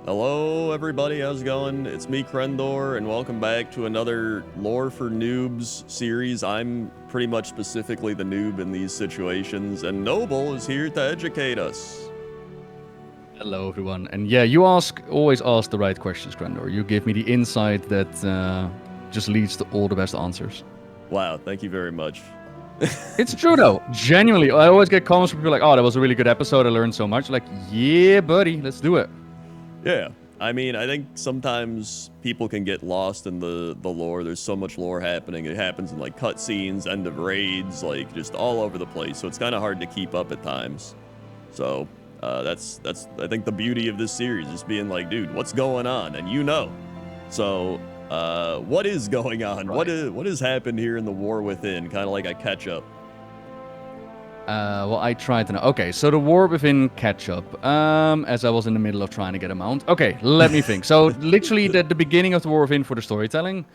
Hello, everybody. How's it going? It's me, Crendor, and welcome back to another Lore for Noobs series. I'm pretty much specifically the noob in these situations, and Noble is here to educate us. Hello, everyone. And yeah, you always ask the right questions, Crendor. You give me the insight that just leads to all the best answers. Wow, thank you very much. It's true, though. Genuinely, I always get comments from people like, oh, that was a really good episode. I learned so much. Like, yeah, buddy, let's do it. Yeah, I mean, I think sometimes people can get lost in the lore. There's so much lore happening. It happens in like cutscenes, end of raids, like just all over the place. So it's kind of hard to keep up at times. So that's I think the beauty of this series, just being like, dude, what's going on? And you know. So what is going on? Right. What has happened here in the War Within? Kind of like a catch up. Well, I tried to know. Okay, so the War Within catch-up, as I was in the middle of trying to get a mount. Okay, let me think. So, literally, the beginning of the War Within for the storytelling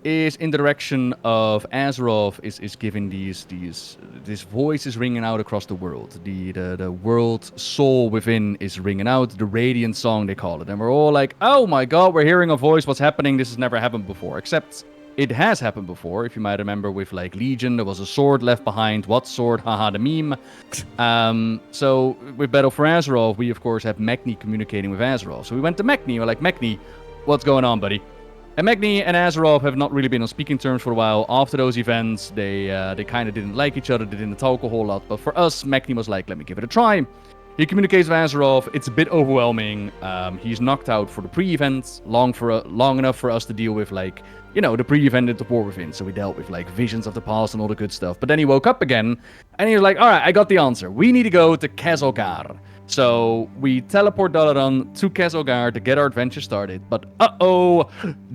is in the direction of Azeroth is giving these voices ringing out across the world. The world soul within is ringing out, the radiant song, they call it. And we're all like, oh my god, we're hearing a voice, what's happening? This has never happened before, except... It has happened before, if you might remember, with like Legion, there was a sword left behind. What sword? Haha, the meme. So with Battle for Azeroth, we of course have Magni communicating with Azeroth. So we went to Magni. We're like, Magni, what's going on, buddy? And Magni and Azeroth have not really been on speaking terms for a while. After those events, they kind of didn't like each other. They didn't talk a whole lot. But for us, Magni was like, let me give it a try. He communicates with Azeroth. It's a bit overwhelming. He's knocked out for the pre-event, long enough for us to deal with, like, you know, the pre-event at the War Within. So we dealt with like visions of the past and all the good stuff. But then he woke up again, and he was like, "All right, I got the answer. We need to go to Kezelgar." So we teleport Dalaran to Kezelgar to get our adventure started. But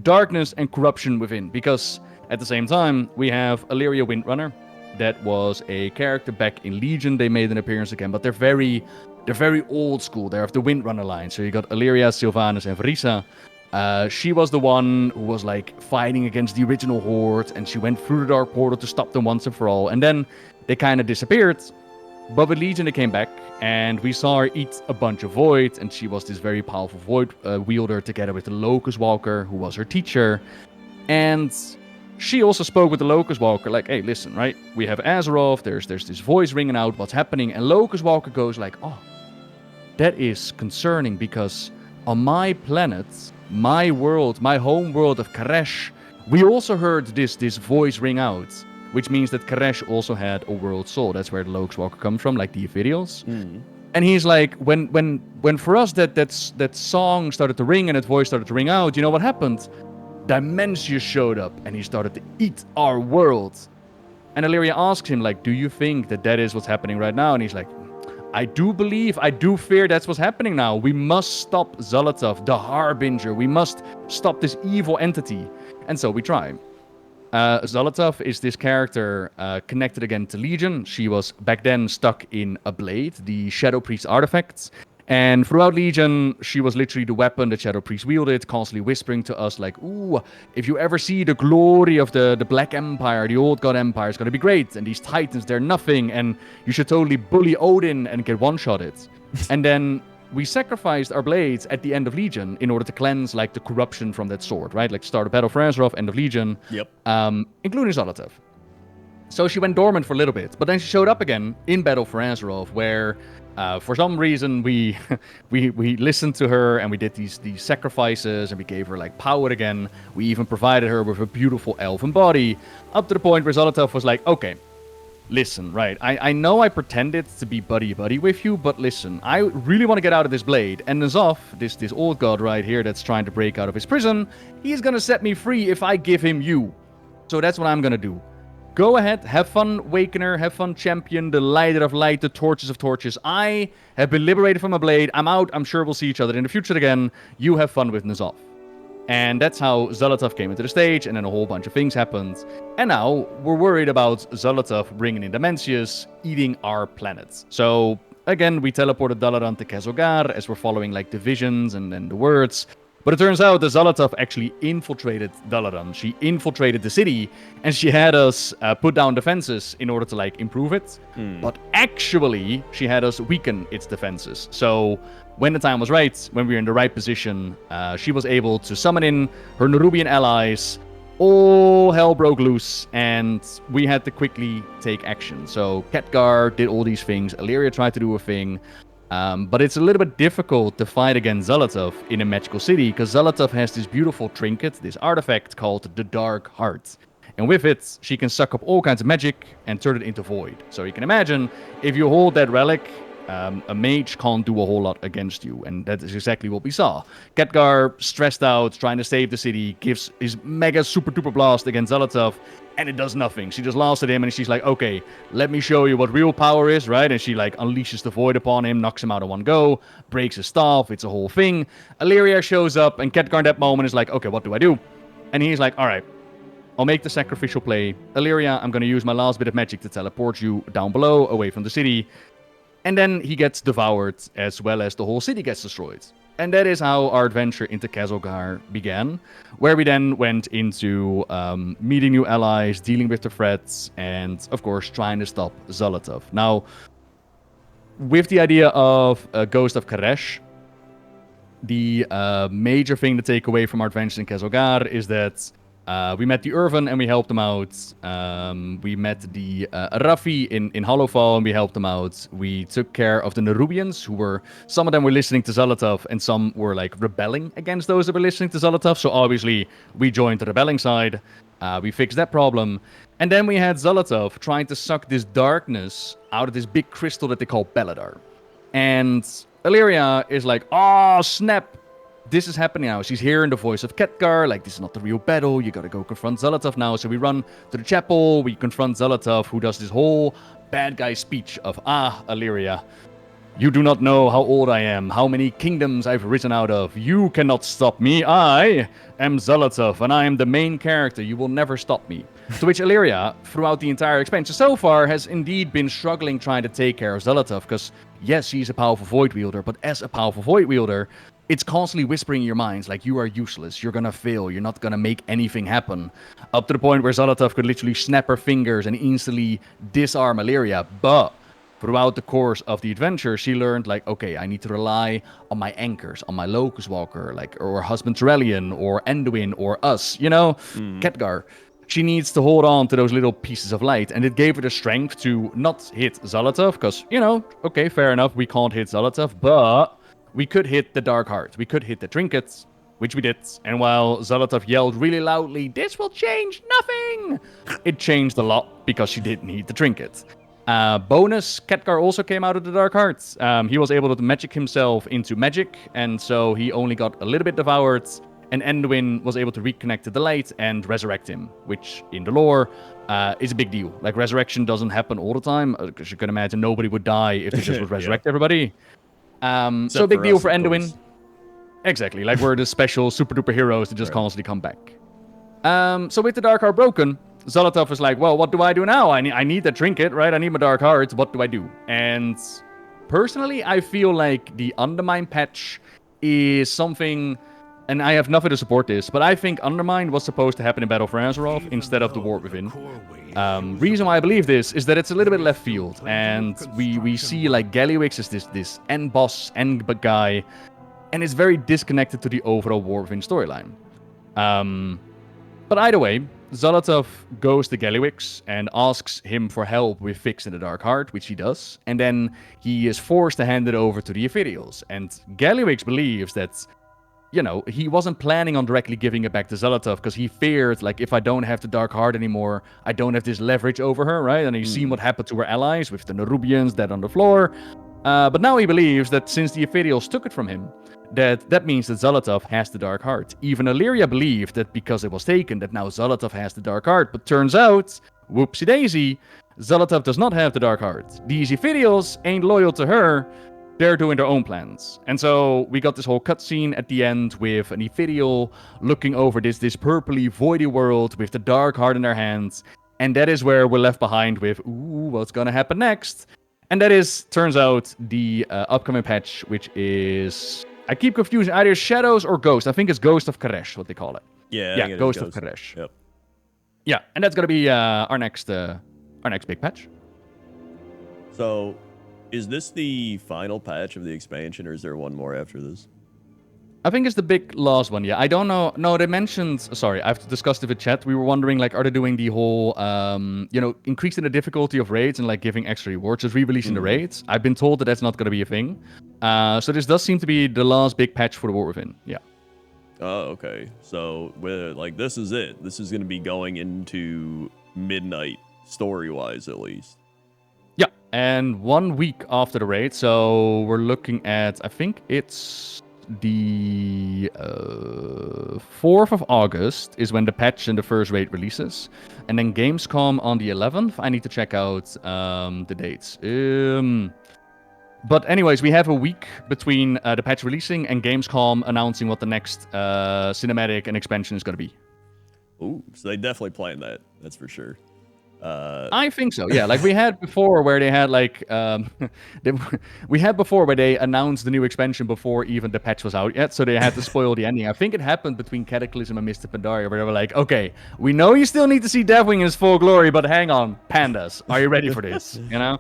darkness and corruption within. Because at the same time, we have Illyria Windrunner. That was a character back in Legion. They made an appearance again, but they're very old school. They're of the Windrunner line. So you got Illyria, Sylvanas, and Vrisa. She was the one who was like fighting against the original Horde, and she went through the Dark Portal to stop them once and for all. And then they kind of disappeared. But with Legion, they came back, and we saw her eat a bunch of Void, and she was this very powerful Void wielder together with the Locust Walker, who was her teacher. And she also spoke with the Locust Walker, like, hey, listen, right? We have Azeroth, there's this voice ringing out, what's happening? And Locust Walker goes like, oh, that is concerning, because on my planet, my world, my home world of Karesh, we also heard this voice ring out, which means that Karesh also had a world soul. That's where the Locust Walker comes from, like the Ethereals. Mm. And he's like, when for us that song started to ring and that voice started to ring out, you know what happened? Dimensius showed up, and he started to eat our world. And Illyria asks him, like, do you think that is what's happening right now? And he's like, I do fear that's what's happening now. We must stop Zolotov, the Harbinger. We must stop this evil entity. And so we try. Zolotov is this character connected again to Legion. She was back then stuck in a blade, the Shadow Priest artifacts. And throughout Legion, she was literally the weapon that Shadow Priest wielded, constantly whispering to us like, ooh, if you ever see the glory of the Black Empire, the Old God Empire, it's going to be great. And these Titans, they're nothing. And you should totally bully Odin and get one-shotted. And then we sacrificed our blades at the end of Legion in order to cleanse like the corruption from that sword, right? Like start of Battle for Azeroth, end of Legion. Yep. Including Zolotov. So she went dormant for a little bit, but then she showed up again in Battle for Azeroth, where for some reason we listened to her and we did these sacrifices and we gave her like power again. We even provided her with a beautiful elven body, up to the point where Zolotov was like, okay, listen, right, I know I pretended to be buddy-buddy with you, but listen, I really want to get out of this blade. And N'Zoth, this old god right here that's trying to break out of his prison, he's gonna set me free if I give him you. So that's what I'm gonna do. Go ahead, have fun, Wakener, have fun, Champion, the Lighter of Light, the Torches of Torches. I have been liberated from a blade. I'm out. I'm sure we'll see each other in the future again. You have fun with N'Zoth. And that's how Zolotov came into the stage, and then a whole bunch of things happened. And now we're worried about Zolotov bringing in Dimensius, eating our planet. So again, we teleported Dalaran to Kezelgar as we're following like the visions and the words. But it turns out that Zolotov actually infiltrated Dalaran. She infiltrated the city, and she had us put down defenses in order to like improve it. But actually, she had us weaken its defenses. So when the time was right, when we were in the right position, she was able to summon in her Nerubian allies. All hell broke loose, and we had to quickly take action. So Khadgar did all these things. Illyria tried to do a thing. But it's a little bit difficult to fight against Zolotov in a magical city, because Zolotov has this beautiful trinket, this artifact called the Dark Heart. And with it, she can suck up all kinds of magic and turn it into void. So you can imagine, if you hold that relic, a mage can't do a whole lot against you, and that is exactly what we saw. Khadgar, stressed out, trying to save the city, gives his mega super duper blast against Zolotov, and it does nothing. She just laughs at him, and she's like, okay, let me show you what real power is, right? And she like unleashes the void upon him, knocks him out in one go, breaks his staff, it's a whole thing. Illyria shows up, and Khadgar in that moment is like, okay, what do I do? And he's like, all right, I'll make the sacrificial play. Illyria, I'm going to use my last bit of magic to teleport you down below, away from the city. And then he gets devoured, as well as the whole city gets destroyed. And that is how our adventure into Kazilgar began, where we then went into meeting new allies, dealing with the threats, and, of course, trying to stop Zolotov. Now, with the idea of Ghost of Karesh, the major thing to take away from our adventure in Kazilgar is that we met the Irvin and we helped them out. We met the Rafi in Hollowfall and we helped them out. We took care of the Nerubians, who were, some of them were listening to Zolotov and some were like rebelling against those that were listening to Zolotov. So obviously we joined the rebelling side. We fixed that problem. And then we had Zolotov trying to suck this darkness out of this big crystal that they call Beladar. And Illyria is like, oh, snap. This is happening now. She's hearing the voice of Khadgar, like, this is not the real battle, you gotta go confront Zolotov now. So we run to the chapel, we confront Zolotov, who does this whole bad guy speech of, Illyria, you do not know how old I am, how many kingdoms I've risen out of. You cannot stop me. I am Zolotov, and I am the main character. You will never stop me. To which Illyria, throughout the entire expansion so far, has indeed been struggling trying to take care of Zolotov, because, yes, she's a powerful Void Wielder, but as a powerful Void Wielder, it's constantly whispering in your minds, like, you are useless, you're gonna fail, you're not gonna make anything happen. Up to the point where Zolotov could literally snap her fingers and instantly disarm Illyria. But throughout the course of the adventure, she learned, like, okay, I need to rely on my anchors, on my Locust Walker, like, or husband Turelion, or Anduin, or us, you know? Khadgar. She needs to hold on to those little pieces of light, and it gave her the strength to not hit Zolotov, because, you know, okay, fair enough, we can't hit Zolotov, but we could hit the Dark Heart. We could hit the trinkets, which we did. And while Zolotov yelled really loudly, this will change nothing, it changed a lot because she did need the trinket. Bonus, Khadgar also came out of the Dark Heart. He was able to magic himself into magic, and so he only got a little bit devoured. And Anduin was able to reconnect to the light and resurrect him, which in the lore is a big deal. Like, resurrection doesn't happen all the time, because you can imagine nobody would die if they just would resurrect everybody. So big deal for Anduin. Exactly, like we're the special super duper heroes that just constantly come back. So with the Dark Heart broken, Zolotov is like, well, what do I do now? I need the trinket, right? I need my Dark Heart. What do I do? And personally, I feel like the Undermine patch is something, and I have nothing to support this, but I think Undermine was supposed to happen in Battle for Azeroth instead of the War Within. Reason why I believe this is that it's a little bit left field, and we see like Gallywix is this end boss, end guy, and it's very disconnected to the overall War Within storyline. But either way, Zolotov goes to Gallywix and asks him for help with fixing the Dark Heart, which he does, and then he is forced to hand it over to the Ethereals. And Gallywix believes that, you know, he wasn't planning on directly giving it back to Zolotov because he feared, like, if I don't have the Dark Heart anymore, I don't have this leverage over her, right? And you've seen what happened to her allies with the Nerubians dead on the floor. But now he believes that since the Ethereals took it from him, that means that Zolotov has the Dark Heart. Even Illyria believed that because it was taken, that now Zolotov has the Dark Heart. But turns out, whoopsie-daisy, Zolotov does not have the Dark Heart. These Ethereals ain't loyal to her. They're doing their own plans. And so we got this whole cutscene at the end with an Ethereal looking over this purpley, voidy world with the Dark Heart in their hands. And that is where we're left behind with, ooh, what's gonna happen next? And that is, turns out, the upcoming patch, which is I keep confusing either Shadows or Ghost. I think it's Ghost of Karesh, what they call it. Yeah, Yeah, Ghost of Karesh. Yep. Yeah, and that's gonna be our next big patch. So, is this the final patch of the expansion, or is there one more after this? I think it's the big last one. Yeah, I don't know. No, they mentioned. Sorry, I've discussed it with chat. We were wondering, like, are they doing the whole, increasing the difficulty of raids and like giving extra rewards, just re-releasing the raids? I've been told that that's not going to be a thing. So this does seem to be the last big patch for the War Within. Yeah. Oh, okay. So, this is it. This is going to be going into midnight, story-wise, at least. Yeah, and 1 week after the raid, so we're looking at, I think it's the 4th of August is when the patch and the first raid releases. And then Gamescom on the 11th. I need to check out the dates. But anyways, we have a week between the patch releasing and Gamescom announcing what the next cinematic and expansion is going to be. Ooh, so they definitely planned that. That's for sure. I think so. Yeah, like we had before, where they had like we had before where they announced the new expansion before even the patch was out yet, so they had to spoil the ending. I think it happened between Cataclysm and Mr. Pandaria, where they were like, "Okay, we know you still need to see Deathwing in his full glory, but hang on, pandas, are you ready for this?" You know.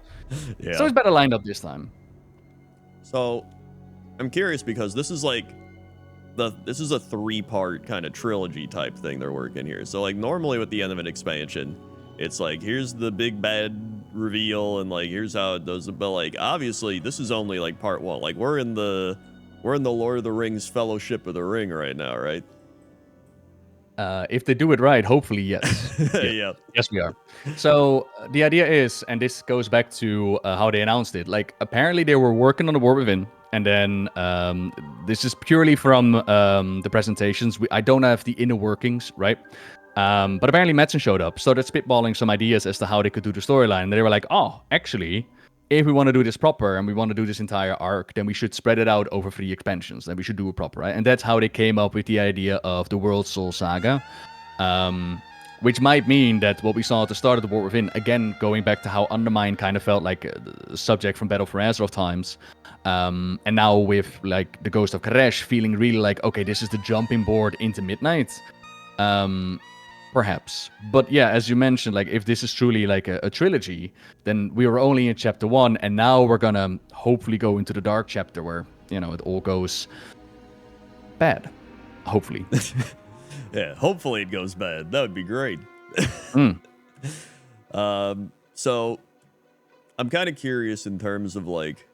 Yeah. So it's better lined up this time. So, I'm curious because this is like this is a 3-part kind of trilogy type thing they're working here. So like normally with the end of an expansion, it's like, here's the big bad reveal, and like here's how it does it. But like obviously this is only like part 1. Like we're in the Lord of the Rings Fellowship of the Ring right now, right? If they do it right, hopefully, yes. Yeah. Yes, we are. So the idea is, and this goes back to how they announced it. Like apparently they were working on the War Within, and then this is purely from the presentations. I don't have the inner workings, right? But apparently Madsen showed up, started spitballing some ideas as to how they could do the storyline. And they were like, oh, actually, if we want to do this proper and we want to do this entire arc, then we should spread it out over 3 expansions. Then we should do it proper, right? And that's how they came up with the idea of the World Soul Saga. Which might mean that what we saw at the start of the War Within, again, going back to how Undermine kind of felt like a subject from Battle for Azeroth times, and now with like the Ghost of Karesh feeling really like, okay, this is the jumping board into Midnight. Perhaps. But yeah, as you mentioned, like if this is truly like a trilogy, then we were only in chapter 1, and now we're gonna hopefully go into the dark chapter where, you know, it all goes bad. Hopefully. Yeah, hopefully it goes bad. That would be great. So I'm kind of curious in terms of like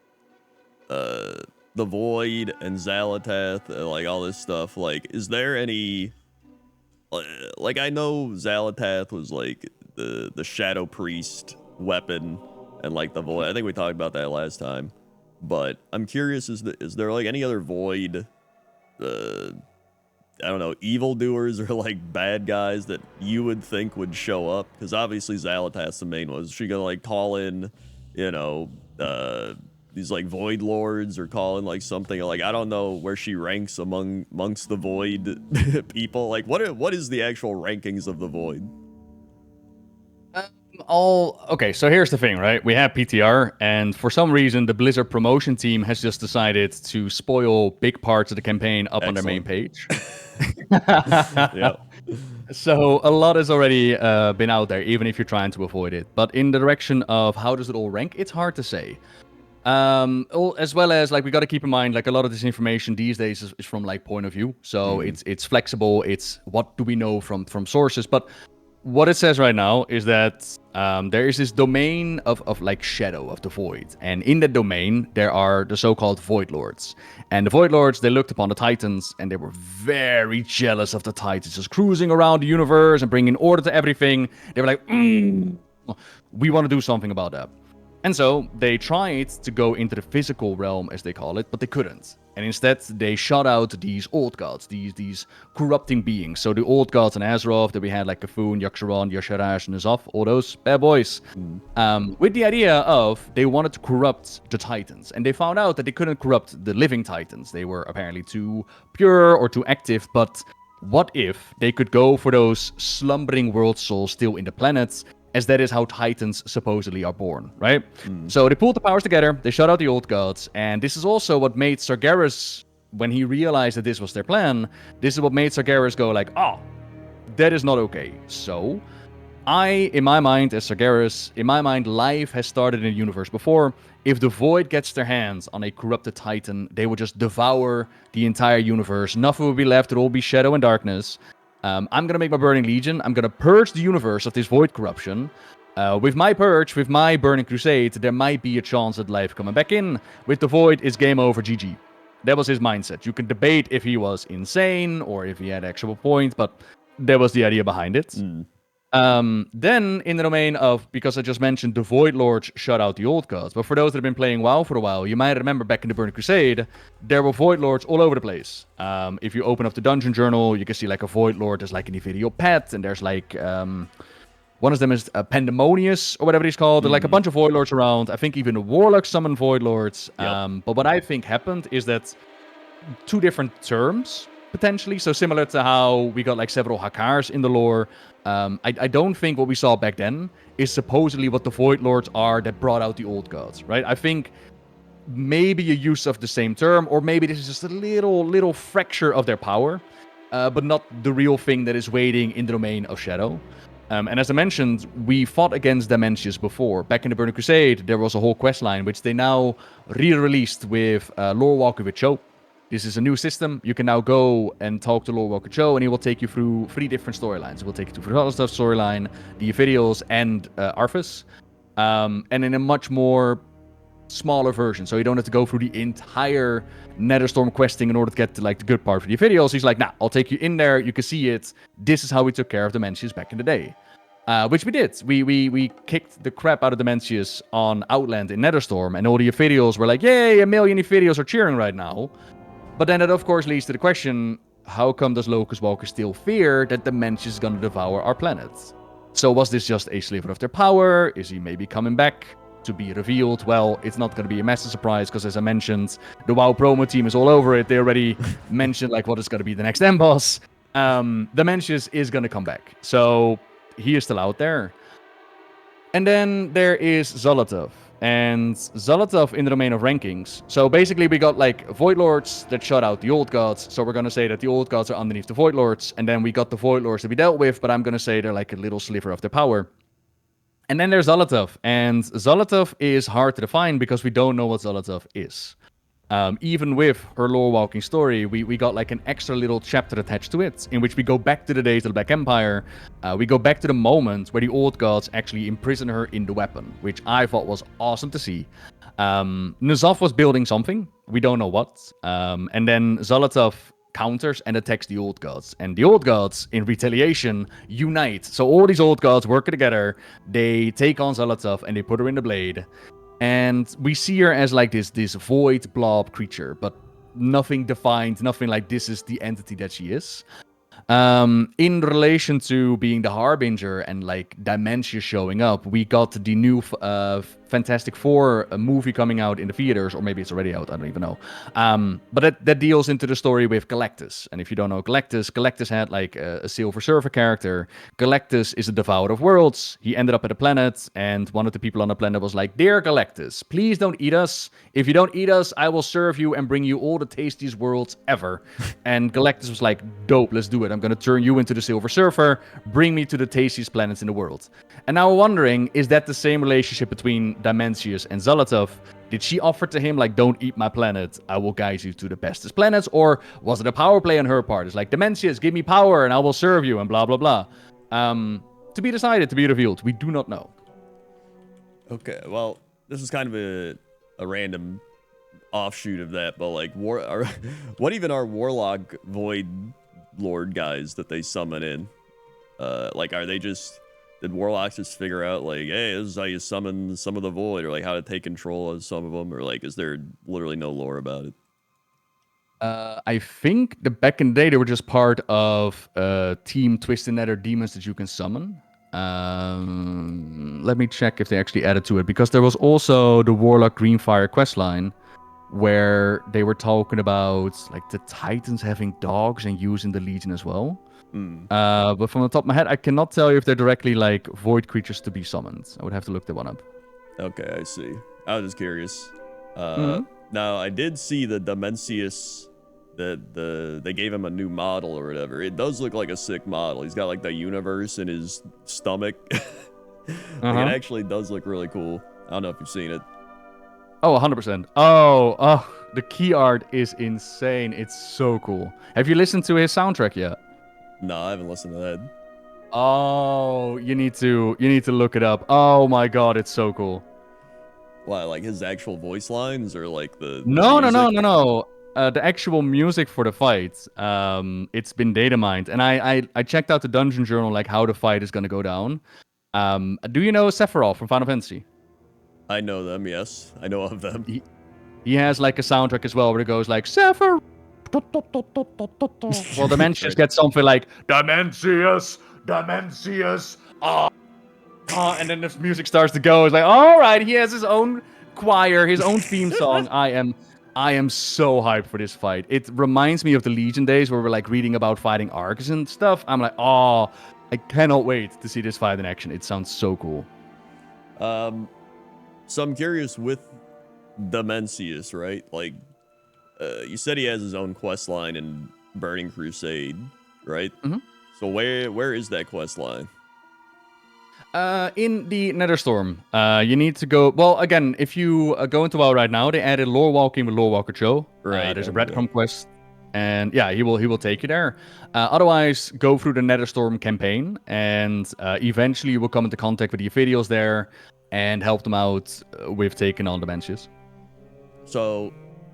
the Void and Xalatath, like all this stuff. Like, is there any... Like, I know Xalatath was like the Shadow Priest weapon, and like the Void. I think we talked about that last time. But I'm curious, is there like any other Void, I don't know, evildoers or like bad guys that you would think would show up? Because obviously Xalatath's the main one. Is she gonna like call in, you know, these like Void Lords, or call in like something? Like, I don't know where she ranks amongst the Void people. Like, what is the actual rankings of the Void? Okay, so here's the thing, right? We have PTR, and for some reason, the Blizzard promotion team has just decided to spoil big parts of the campaign up on their main page. Yeah. So a lot has already been out there, even if you're trying to avoid it. But in the direction of how does it all rank, it's hard to say. As well as, like, we got to keep in mind, like, a lot of this information these days is from like point of view, so it's flexible. It's what do we know from sources. But what it says right now is that there is this domain of like Shadow of the Void, and in that domain there are the so-called Void Lords. And the Void Lords, they looked upon the Titans, and they were very jealous of the Titans, just cruising around the universe and bringing order to everything. They were like, we want to do something about that. And so they tried to go into the physical realm, as they call it, but they couldn't. And instead, they shot out these old gods, these corrupting beings. So the old gods in Azeroth that we had, like Kafun, Yaksharon, Yasharash, and Azov, all those bad boys. With the idea of they wanted to corrupt the Titans. And they found out that they couldn't corrupt the living Titans. They were apparently too pure or too active. But what if they could go for those slumbering world souls still in the planets, as that is how Titans supposedly are born, right? So they pulled the powers together, they shut out the old gods, and this is also what made Sargeras when he realized that this was their plan, this is what made Sargeras go like, oh, that is not okay. So, in my mind, as Sargeras, in my mind, life has started in the universe before. If the Void gets their hands on a corrupted Titan, they will just devour the entire universe. Nothing will be left. It will be shadow and darkness. I'm going to make my Burning Legion. I'm going to purge the universe of this Void corruption. With my purge, with my Burning Crusade, there might be a chance at life coming back in. With the Void, it's game over, GG. That was his mindset. You can debate if he was insane or if he had actual point, but that was the idea behind it. Then, in the domain of, because I just mentioned the Void Lords shut out the old gods, but for those that have been playing WoW for a while, you might remember back in the Burning Crusade, there were Void Lords all over the place. If you open up the Dungeon Journal, you can see like a Void Lord, there's like an Evidio pet, and there's like, one of them is Pandemonius, or whatever he's called. There's like a bunch of Void Lords around. I think even the Warlocks summon Void Lords. But what I think happened is that two different terms, potentially. So similar to how we got like several Hakars in the lore. I don't think what we saw back then is supposedly what the Void Lords are that brought out the old gods, right? I think maybe a use of the same term, or maybe this is just a little fracture of their power, but not the real thing that is waiting in the domain of Shadow. And as I mentioned, we fought against Dimensius before. Back in the Burning Crusade, there was a whole questline, which they now re-released with Lore Walker with Cho. This is a new system. You can now go and talk to Lore Walker Cho, and he will take you through 3 different storylines. He will take you through the other stuff storyline, the Evidials, and Arthas. And in a much more smaller version. So you don't have to go through the entire Netherstorm questing in order to get to like the good part for the Evidials. He's like, nah, I'll take you in there. You can see it. This is how we took care of Dimensius back in the day. Which we did. We kicked the crap out of Dimensius on Outland in Netherstorm, and all the Evidials were like, yay, 1 million Evidials are cheering right now. But then it of course leads to the question, how come does Locust Walker still fear that Dimensius is going to devour our planet? So was this just a sliver of their power? Is he maybe coming back to be revealed? Well, it's not going to be a massive surprise, because as I mentioned, the WoW promo team is all over it. They already mentioned like what is going to be the next end boss. Dimensius is going to come back. So he is still out there. And then there is Zolotov. And Zolotov in the domain of rankings. So basically we got like Void Lords that shut out the old gods. So we're going to say that the old gods are underneath the Void Lords. And then we got the Void Lords that we dealt with, but I'm going to say they're like a little sliver of their power. And then there's Zolotov. And Zolotov is hard to define because we don't know what Zolotov is. Even with her lore walking story, we got like an extra little chapter attached to it, in which we go back to the days of the Black Empire. We go back to the moment where the old gods actually imprison her in the weapon, which I thought was awesome to see. N'Zoth was building something, we don't know what. And then Zolotov counters and attacks the old gods. And the old gods, in retaliation, unite. So all these old gods working together, they take on Zolotov and they put her in the blade. And we see her as like this void blob creature, but nothing defined, nothing like this is the entity that she is. In relation to being the Harbinger and like Dimensius showing up, we got the new Fantastic Four movie coming out in the theaters, or maybe it's already out, I don't even know. But that deals into the story with Galactus. And if you don't know Galactus had like a Silver Surfer character. Galactus is a devourer of worlds. He ended up at a planet, and one of the people on the planet was like, "Dear Galactus, please don't eat us. If you don't eat us, I will serve you and bring you all the tastiest worlds ever." And Galactus was like, "Dope, let's do it. I'm going to turn you into the Silver Surfer. Bring me to the tastiest planets in the world." And now we're wondering, is that the same relationship between Dimensius and Zolotov? Did she offer to him like, "Don't eat my planet, I will guide you to the bestest planets"? Or was it a power play on her part? It's like, "Dimensius, give me power and I will serve you," and blah, blah, blah. To be decided, to be revealed. We do not know. Okay, well, this is kind of a random offshoot of that, but like, what even are Warlock Void Lord guys that they summon in? Like, are they just... Did Warlocks just figure out, like, hey, this is how you summon some of the Void, or, like, how to take control of some of them, or, like, is there literally no lore about it? I think back in the day, they were just part of Team Twisted Nether demons that you can summon. Let me check if they actually added to it, because there was also the Warlock Greenfire questline, where they were talking about, like, the Titans having dogs and using the Legion as well. But from the top of my head, I cannot tell you if they're directly like void creatures to be summoned. I would have to look that one up. Okay, I see. I was just curious. Now, I did see the Dimensius they gave him a new model or whatever. It does look like a sick model. He's got like the universe in his stomach. Like, it actually does look really cool. I don't know if you've seen it. Oh, 100%. Oh, the key art is insane. It's so cool. Have you listened to his soundtrack yet? No, I haven't listened to that. Oh, you need to look it up. Oh my god, it's so cool. Why, like his actual voice lines or like the No. music? The actual music for the fight, it's been data mined, and I checked out the dungeon journal, like how the fight is gonna go down. Do you know Sephiroth from Final Fantasy? I know them, yes. I know of them. He has like a soundtrack as well where it goes like Sephiroth. Well, Dimensius gets something like Dimensius, and then the music starts to go. It's like, all right, he has his own choir, his own theme song. I am so hyped for this fight. It reminds me of the Legion days where we're like reading about fighting arcs and stuff. I'm like, oh, I cannot wait to see this fight in action. It sounds so cool. So I'm curious with Dimensius, right? Like, you said he has his own quest line in Burning Crusade, right? Mm-hmm. So where is that quest line? In the Netherstorm, you need to go. Well, again, if you go into WoW right now, they added lore walking with Lore Walker Joe. Right. There's a breadcrumb quest, and yeah, he will take you there. Otherwise, go through the Netherstorm campaign, and eventually you will come into contact with the Ophidials there and help them out with taking on Dimensius. So,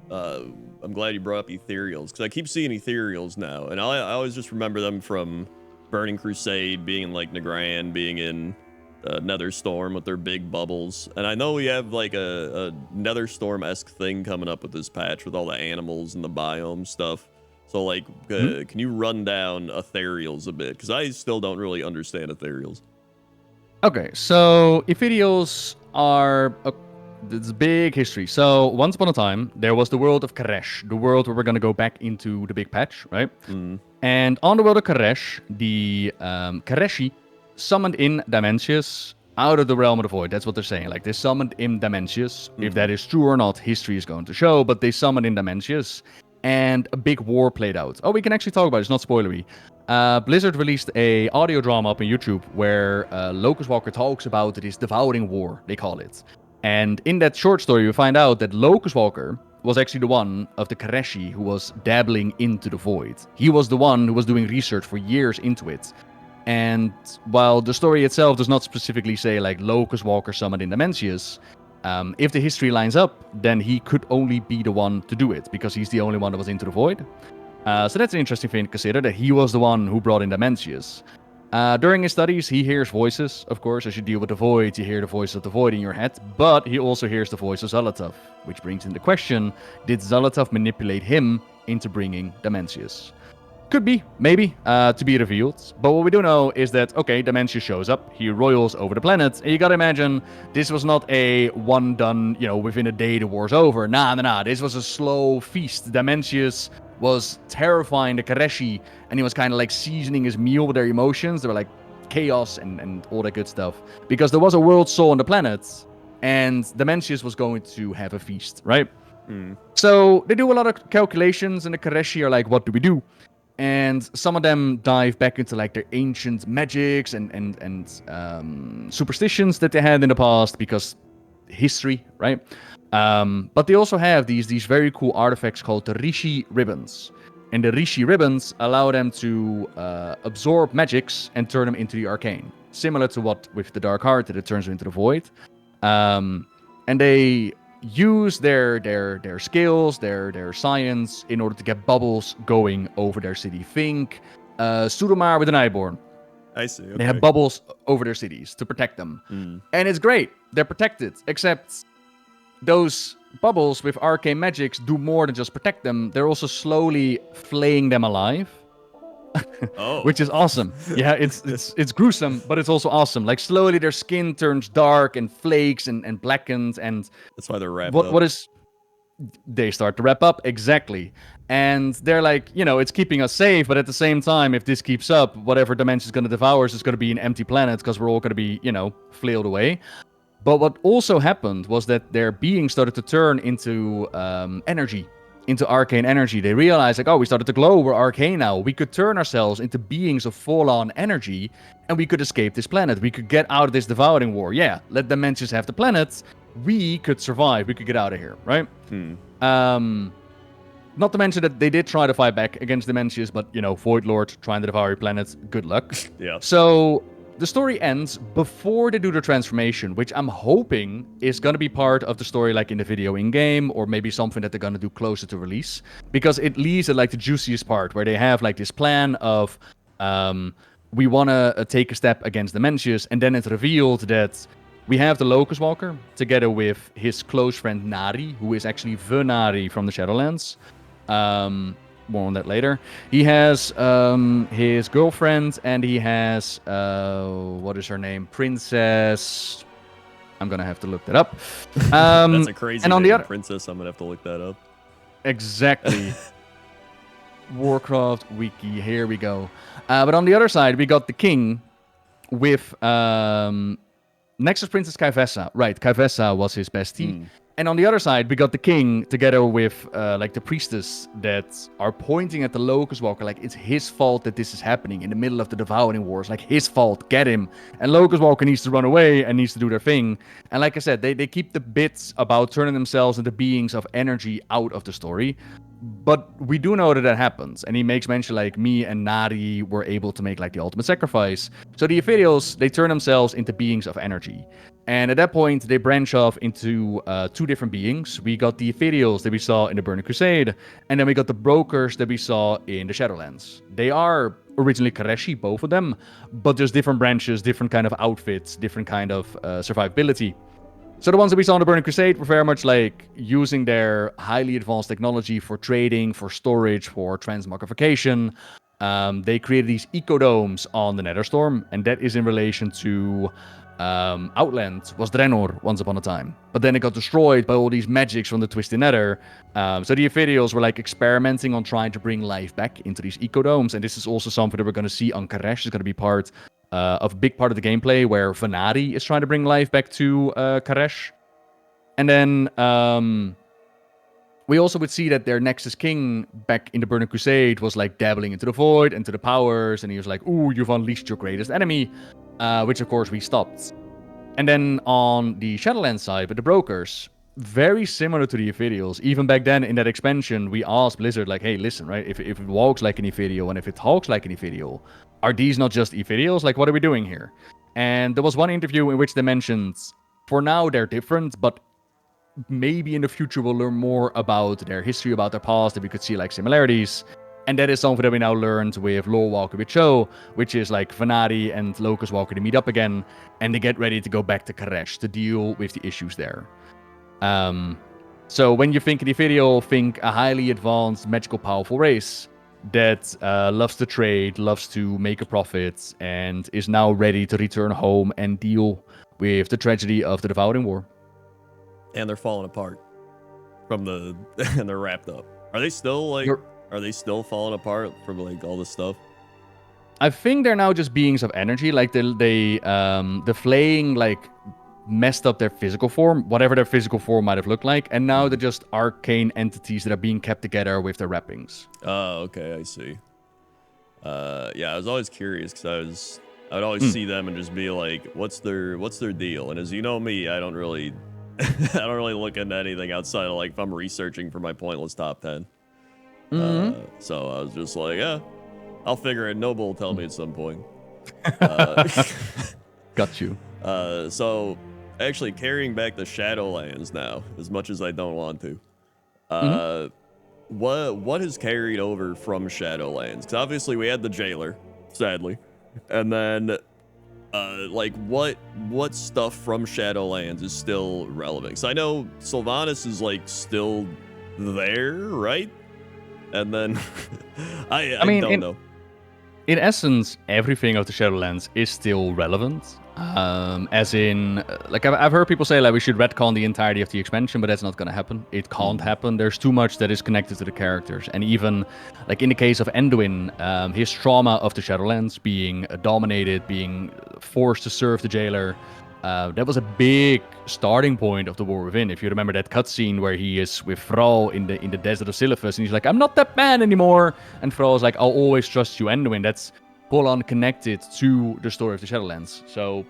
I'm glad you brought up Ethereals, because I keep seeing Ethereals now, and I always just remember them from Burning Crusade, being in like Nagrand, being in Netherstorm with their big bubbles. And I know we have like a Netherstorm-esque thing coming up with this patch with all the animals and the biome stuff. So like, can you run down Ethereals a bit? Because I still don't really understand Ethereals. Okay, so Ophidials are it's a big history. So once upon a time, there was the world of Karesh, the world where we're gonna go back into the big patch, right? And on the world of Karesh, the Kareshi summoned in Dimensius out of the realm of the void. That's what they're saying. Like, they summoned in Dimensius. If that is true or not, history is going to show. But they summoned in Dimensius, and a big war played out. Oh, we can actually talk about it. It's not spoilery. Blizzard released a audio drama up on YouTube where Locust Walker talks about this devouring war, they call it. And in that short story, you find out that Locust Walker was actually the one of the Kareshi who was dabbling into the void. He was the one who was doing research for years into it. And while the story itself does not specifically say like Locust Walker summoned in Dimensius, if the history lines up, then he could only be the one to do it because he's the only one that was into the void. So that's an interesting thing to consider, that he was the one who brought in Dimensius. During his studies, he hears voices, of course. As you deal with the void, you hear the voice of the void in your head, but he also hears the voice of Zalatath, which brings in the question, did Zalatath manipulate him into bringing Dimensius? Could be, maybe, to be revealed. But what we do know is that, okay, Dimensius shows up, he roils over the planet, and you gotta imagine, this was not a one done, within a day the war's over. Nah, this was a slow feast. Dimensius was terrifying the Kareshi, and he was kind of like seasoning his meal with their emotions. They were like chaos and all that good stuff. Because there was a world soul on the planet, and Dimensius was going to have a feast, right? So they do a lot of calculations, and the Kareshi are like, what do we do? And some of them dive back into like their ancient magics and superstitions that they had in the past, because history, right? But they also have these very cool artifacts called the Rishi ribbons. And the Rishi ribbons allow them to absorb magics and turn them into the arcane. Similar to what with the Dark Heart, that it turns into the void. And they use their skills, their science, in order to get bubbles going over their city. Think Sudomar with an Iceborne. I see. Okay. They have bubbles over their cities to protect them. And it's great. They're protected, except those bubbles with arcane magics do more than just protect them. They're also slowly flaying them alive. Oh. Which is awesome. Yeah, it's gruesome, but it's also awesome. Like, slowly their skin turns dark and flakes and blackens, and that's why they're wrapped up. They start to wrap up, exactly. And they're like, it's keeping us safe, but at the same time, if this keeps up, whatever dimension is going to devour us is going to be an empty planet, because we're all going to be, flailed away. But what also happened was that their being started to turn into energy, into arcane energy. They realized, like, oh, we started to glow. We're arcane now. We could turn ourselves into beings of full-on energy, and we could escape this planet. We could get out of this devouring war. Yeah, let the Mencius have the planet. We could survive. We could get out of here, right? Not to mention that they did try to fight back against the Mencius, but, you know, Void Lord trying to devour planets. Good luck. Yeah. So the story ends before they do the transformation, which I'm hoping is going to be part of the story, like in the video in-game, or maybe something that they're going to do closer to release, because it leaves at like the juiciest part, where they have like this plan of we want to take a step against the Mencius, and then it's revealed that we have the Locust Walker together with his close friend Nari, who is actually the Nari from the Shadowlands. More on that later. He has his girlfriend, and he has what is her name? Princess. I'm gonna have to look that up. That's a crazy and on name, the other Princess. I'm gonna have to look that up. Exactly. Warcraft wiki. Here we go. But on the other side, we got the king with next is Princess Kaivessa. Right, Kaivessa was his bestie. And on the other side, we got the king together with like the priestess that are pointing at the Locust Walker, like it's his fault that this is happening in the middle of the devouring wars, like his fault, get him. And Locust Walker needs to run away and needs to do their thing. And like I said, they keep the bits about turning themselves into beings of energy out of the story. But we do know that happens, and he makes mention like me and Nari were able to make like the ultimate sacrifice. So the Ethereals, they turn themselves into beings of energy. And at that point, they branch off into two different beings. We got the Ethereals that we saw in the Burning Crusade, and then we got the Brokers that we saw in the Shadowlands. They are originally Kareshi, both of them, but there's different branches, different kind of outfits, different kind of survivability. So the ones that we saw in the Burning Crusade were very much like using their highly advanced technology for trading, for storage, for transmogrification. They created these ecodomes on the Netherstorm, and that is in relation to Outland was Draenor once upon a time. But then it got destroyed by all these magics from the Twisted Nether. So the Ethereals were like experimenting on trying to bring life back into these ecodomes, and this is also something that we're going to see on Karesh. It's going to be part of a big part of the gameplay where Venari is trying to bring life back to Karesh. And then we also would see that their Nexus King back in the Burning Crusade was like dabbling into the void, into the powers, and he was like, ooh, you've unleashed your greatest enemy, which of course we stopped. And then on the Shadowlands side, with the Brokers, very similar to the Ethereals. Even back then in that expansion, we asked Blizzard, like, hey, listen, right, if it walks like an Ethereal and if it talks like an Ethereal, are these not just Ethereals? Like, what are we doing here? And there was one interview in which they mentioned, for now they're different, but maybe in the future we'll learn more about their history, about their past, that we could see like similarities. And that is something that we now learned with Lore Walker with Cho, which is like Venari and Locust Walker to meet up again, and they get ready to go back to Karesh to deal with the issues there. So when you think of the Ethereal, think a highly advanced, magical, powerful race that loves to trade, loves to make a profit, and is now ready to return home and deal with the tragedy of the Devouring War. And they're falling apart from the and they're wrapped up. Are they still like are they still falling apart from like all this stuff? I think they're now just beings of energy. Like the flaying like messed up their physical form, whatever their physical form might have looked like, and now they're just arcane entities that are being kept together with their wrappings. Oh, okay, I see. Yeah, I was always curious because I would always see them and just be like, what's their deal? And as you know me, I don't really look into anything outside of like if I'm researching for my pointless top 10. So I was just like, yeah, I'll figure it. Noble will tell me at some point. Got you. So actually carrying back the Shadowlands now, as much as I don't want to. What has carried over from Shadowlands? Because obviously we had the jailer, sadly, and then like what stuff from Shadowlands is still relevant? Because I know Sylvanas is like still there, right? And then I mean, don't know. In essence, everything of the Shadowlands is still relevant. As in, like I've heard people say like we should retcon the entirety of the expansion, but that's not going to happen. It can't happen. There's too much that is connected to the characters, and even like in the case of Anduin, his trauma of the Shadowlands, being dominated, being forced to serve the jailer, that was a big starting point of the War Within. If you remember that cutscene where he is with Thrall in the desert of Silithus, and he's like, "I'm not that man anymore," and Thrall's like, "I'll always trust you, Anduin." That's full on connected to the story of the Shadowlands. So,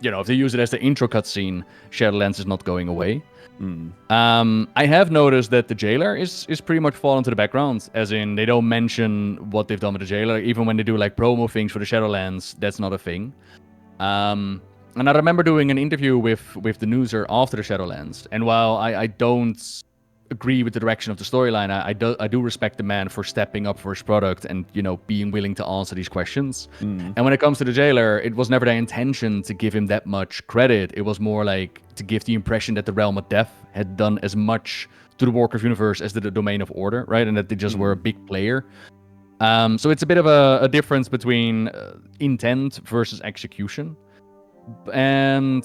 if they use it as the intro cutscene, Shadowlands is not going away. I have noticed that the jailer is pretty much fallen to the background, as in they don't mention what they've done with the jailer. Even when they do like promo things for the Shadowlands, that's not a thing. And I remember doing an interview with the newser after the Shadowlands, and while I don't agree with the direction of the storyline, I do respect the man for stepping up for his product and being willing to answer these questions. And when it comes to the jailer, it was never their intention to give him that much credit. It was more like to give the impression that the Realm of Death had done as much to the Warcraft universe as did the Domain of Order, right? And that they just were a big player. So it's a bit of a difference between intent versus execution. And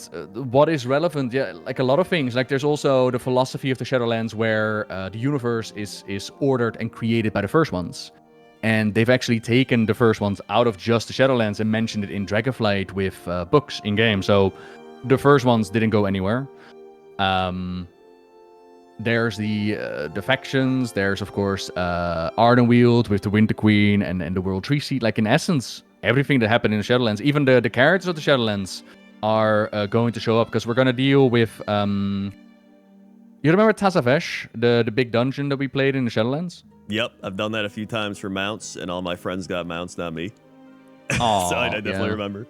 what is relevant, like a lot of things, like there's also the philosophy of the Shadowlands where the universe is ordered and created by the first ones. And they've actually taken the first ones out of just the Shadowlands and mentioned it in Dragonflight with books in-game. So the first ones didn't go anywhere. There's the factions. There's, of course, Ardenweald with the Winter Queen and the World Tree Seat. Like, in essence, everything that happened in the Shadowlands, even the characters of the Shadowlands are going to show up, because we're going to deal with... you remember Tazavesh, the big dungeon that we played in the Shadowlands? Yep, I've done that a few times for mounts, and all my friends got mounts, not me. Aww, so I definitely remember.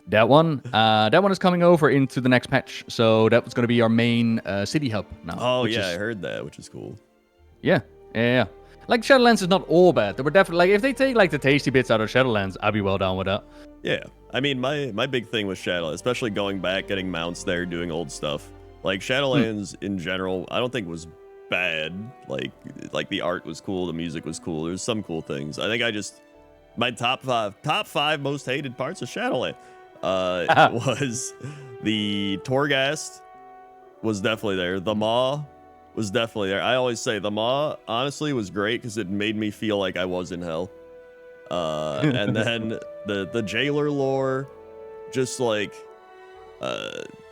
That one is coming over into the next patch. So that was going to be our main city hub now. Oh, yeah, I heard that, which is cool. Yeah. Like, Shadowlands is not all bad. They were definitely, like, if they take like the tasty bits out of Shadowlands, I'd be well down with that. Yeah, I mean, my big thing with Shadowlands, especially going back, getting mounts there, doing old stuff. Like, Shadowlands in general, I don't think was bad. Like the art was cool, the music was cool. There's some cool things. I think my top five most hated parts of Shadowlands was the Torghast was definitely there. The Maw was definitely there. I always say the Maw honestly was great because it made me feel like I was in hell. And then the jailer lore, just like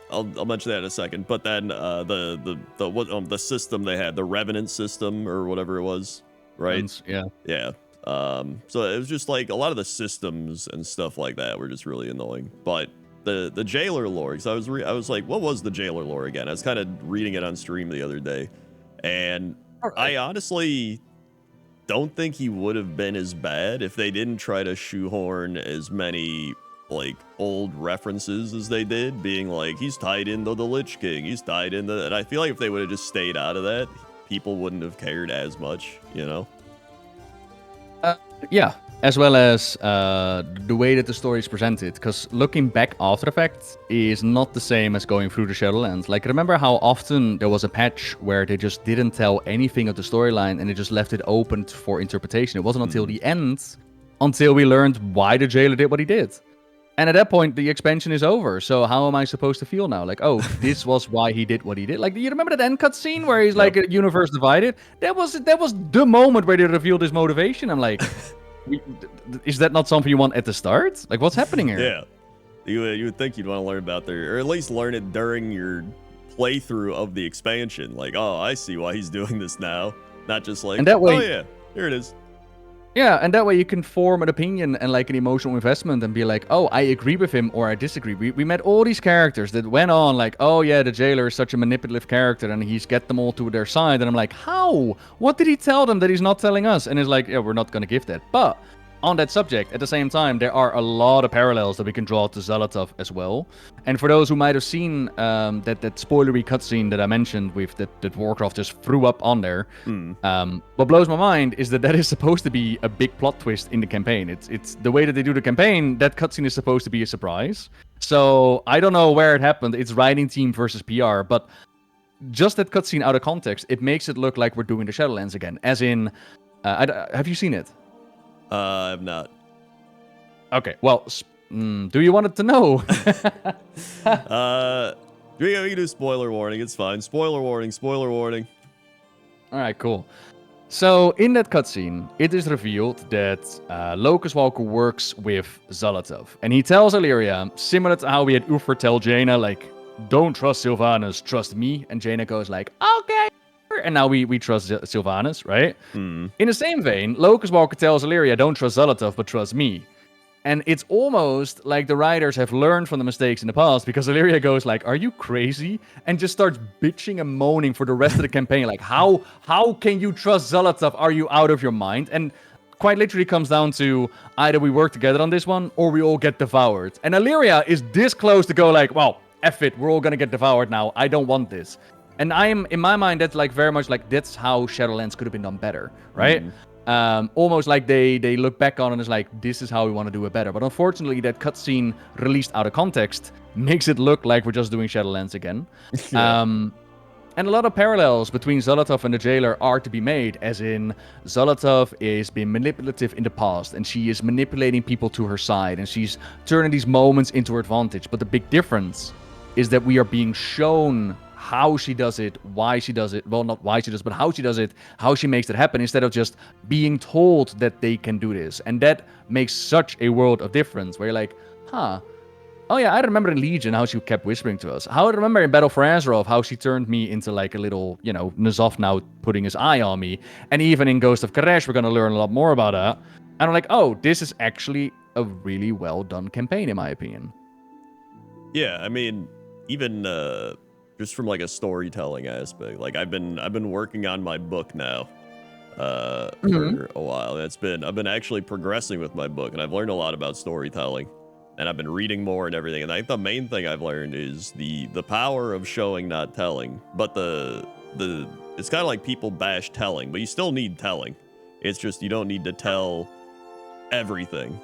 I'll mention that in a second. But then the system they had, the Revenant system or whatever it was, right? Yeah. So it was just like a lot of the systems and stuff like that were just really annoying. But the jailer lore, because I was like, what was the jailer lore again? I was kind of reading it on stream the other day, and I honestly don't think he would have been as bad if they didn't try to shoehorn as many like old references as they did, being like, he's tied into the Lich King, he's tied into, and I feel like if they would have just stayed out of that, people wouldn't have cared as much, Yeah, as well as the way that the story is presented, because looking back after the fact is not the same as going through the Shadowlands. Like, remember how often there was a patch where they just didn't tell anything of the storyline and they just left it open for interpretation. It wasn't until the end, until we learned why the jailer did what he did. And at that point, the expansion is over. So how am I supposed to feel now? Like, oh, this was why he did what he did. Like, do you remember that end cutscene where he's like, a universe divided? That was the moment where they revealed his motivation. I'm like, is that not something you want at the start? Like, what's happening here? Yeah, you would think you'd want to learn about or at least learn it during your playthrough of the expansion. Like, oh, I see why he's doing this now. Not just like, and that way, oh yeah, here it is. Yeah, and that way you can form an opinion and like an emotional investment and be like, oh, I agree with him or I disagree. We met all these characters that went on like, oh yeah, the jailer is such a manipulative character and he's get them all to their side. And I'm like, how? What did he tell them that he's not telling us? And it's like, yeah, we're not going to give that. But on that subject, at the same time, there are a lot of parallels that we can draw to Xel'Atath as well. And for those who might have seen that spoilery cutscene that I mentioned with that Warcraft just threw up on there, what blows my mind is that is supposed to be a big plot twist in the campaign. It's the way that they do the campaign, that cutscene is supposed to be a surprise. So I don't know where it happened. It's writing team versus PR, but just that cutscene out of context, it makes it look like we're doing the Shadowlands again. As in, have you seen it? I have not. Okay, well, do you want it to know? We can do spoiler warning. It's fine. Spoiler warning. Spoiler warning. All right, cool. So, in that cutscene, it is revealed that Locust Walker works with Zolotov. And he tells Illyria, similar to how we had Uffer tell Jaina, like, don't trust Sylvanas, trust me. And Jaina goes like, okay. And now we trust Sylvanas, right? In the same vein, Locust Walker tells Illyria, don't trust Zolotov, but trust me. And it's almost like the writers have learned from the mistakes in the past, because Illyria goes like, are you crazy? And just starts bitching and moaning for the rest of the campaign. Like, how can you trust Zolotov? Are you out of your mind? And quite literally comes down to either we work together on this one or we all get devoured. And Illyria is this close to go like, well, F it, we're all gonna get devoured now. I don't want this. And in my mind, that's like very much like that's how Shadowlands could have been done better, right? Almost like they look back on it and is like, this is how we want to do it better. But unfortunately, that cutscene released out of context makes it look like we're just doing Shadowlands again. Yeah. And a lot of parallels between Zolotov and the Jailer are to be made, as in Zolotov is being manipulative in the past, and she is manipulating people to her side, and she's turning these moments into her advantage. But the big difference is that we are being shown how she does it, why she does it. Well, not why she does, but how she does it, how she makes it happen, instead of just being told that they can do this. And that makes such a world of difference, where you're like, huh, oh yeah, I remember in Legion how she kept whispering to us. How I remember in Battle for Azeroth how she turned me into like a little, N'Zoth now putting his eye on me. And even in Ghost of Karesh, we're going to learn a lot more about that. And I'm like, oh, this is actually a really well done campaign, in my opinion. Yeah, I mean, even just from like a storytelling aspect, like I've been working on my book now for a while. I've been actually progressing with my book, and I've learned a lot about storytelling. And I've been reading more and everything. And I think the main thing I've learned is the power of showing, not telling. But it's kind of like people bash telling, but you still need telling. It's just you don't need to tell everything.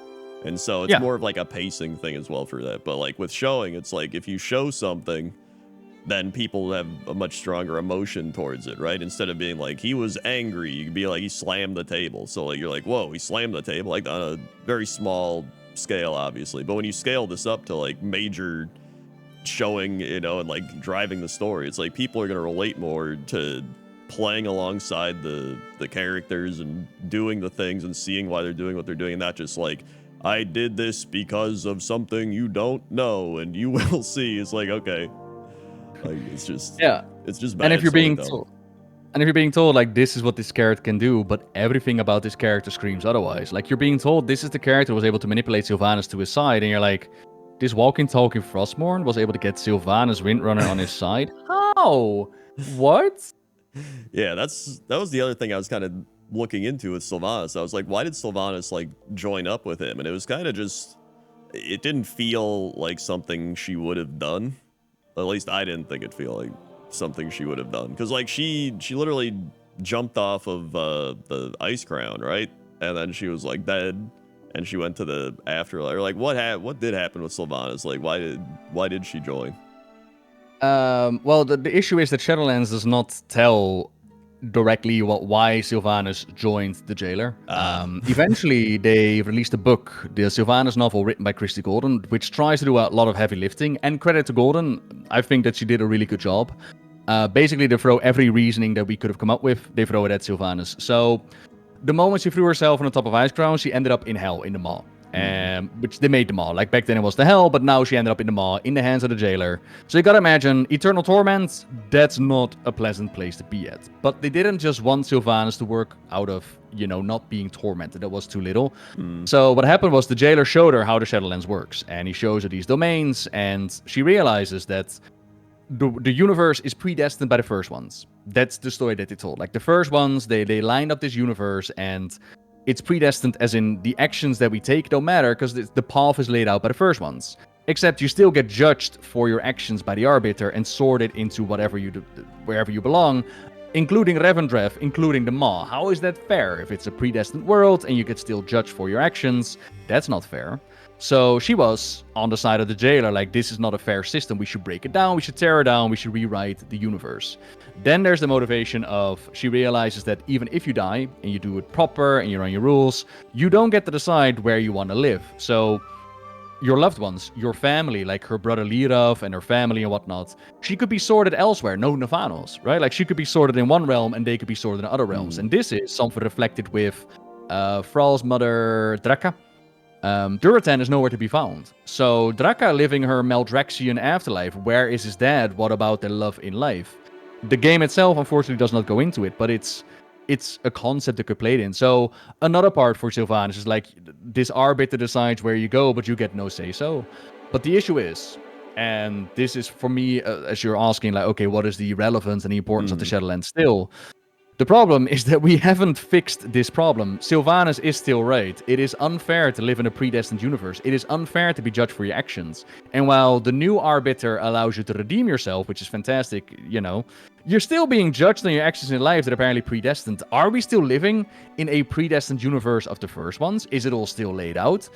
And so it's more of like a pacing thing as well for that. But like with showing, it's like if you show something, then people have a much stronger emotion towards it, right? Instead of being like, he was angry, you could be like, he slammed the table. So like you're like, whoa, he slammed the table, like on a very small scale, obviously. But when you scale this up to like major showing, and like driving the story, it's like people are going to relate more to playing alongside the characters and doing the things and seeing why they're doing what they're doing, and not just like, I did this because of something you don't know and you will see. It's like, okay, like it's just bad. And if you're being told like this is what this character can do, but everything about this character screams otherwise. Like you're being told this is the character who was able to manipulate Sylvanas to his side, and you're like, this walking talking Frostmourne was able to get Sylvanas Windrunner on his side? How? What? Yeah, that was the other thing I was kind of looking into with Sylvanas. I was like, why did Sylvanas like join up with him? And it was kind of just, it didn't feel like something she would have done. At least I didn't think it feel like something she would have done, because like she literally jumped off of the ice crown, right? And then she was like dead, and she went to the afterlife. Or like what did happen with Sylvanas? Like why did she join? Well, the issue is that Shadowlands does not tell directly why Sylvanas joined the Jailer. Eventually, they released a book, the Sylvanas novel written by Christy Golden, which tries to do a lot of heavy lifting. And credit to Golden, I think that she did a really good job. Basically, they throw every reasoning that we could have come up with, they throw it at Sylvanas. So, the moment she threw herself on the top of Ice Crown, she ended up in Hell, in the Maw. Which they made the Maw. Like back then it was the Hell, but now she ended up in the Maw, in the hands of the Jailer. So you gotta imagine, eternal torment, that's not a pleasant place to be at. But they didn't just want Sylvanas to work out of, not being tormented. That was too little. So what happened was the Jailer showed her how the Shadowlands works. And he shows her these domains, and she realizes that the universe is predestined by the first ones. That's the story that they told. Like the first ones, they lined up this universe, and it's predestined as in the actions that we take don't matter because the path is laid out by the first ones. Except you still get judged for your actions by the Arbiter and sorted into whatever you do, wherever you belong, including Revendreth, including the Maw. How is that fair? If it's a predestined world and you get still judged for your actions, that's not fair. So she was on the side of the Jailer, like, this is not a fair system. We should break it down. We should tear it down. We should rewrite the universe. Then there's the motivation of she realizes that even if you die and you do it proper and you run your rules, you don't get to decide where you want to live. So your loved ones, your family, like her brother Lirov and her family and whatnot, she could be sorted elsewhere, no Navanos, right? Like she could be sorted in one realm and they could be sorted in other realms. And this is something reflected with Thrall's mother Draka. Duratan is nowhere to be found. So Draka living her Maldraxian afterlife. Where is his dad? What about their love in life? The game itself, unfortunately, does not go into it, but it's a concept that could play it in. So another part for Sylvanas is like this arbiter decides where you go, but you get no say so. But the issue is, and this is for me, as you're asking, like, okay, what is the relevance and the importance of the Shadowlands still? The problem is that we haven't fixed this problem. Sylvanas is still right. It is unfair to live in a predestined universe. It is unfair to be judged for your actions. And while the new Arbiter allows you to redeem yourself, which is fantastic, you know, you're still being judged on your actions in life that are apparently predestined. Are we still living in a predestined universe of the first ones? Is it all still laid out?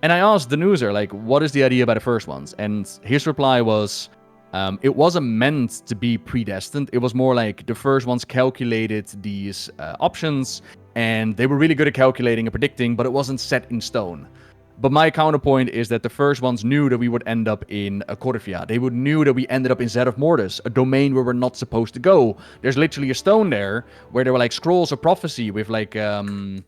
And I asked the newser, like, what is the idea about the first ones? And his reply was, it wasn't meant to be predestined. It was more like the first ones calculated these options, and they were really good at calculating and predicting, but it wasn't set in stone. But my counterpoint is that the first ones knew that we would end up in Corvia. They knew that we ended up in Zed of Mortis, a domain where we're not supposed to go. There's literally a stone there where there were like scrolls of prophecy with like the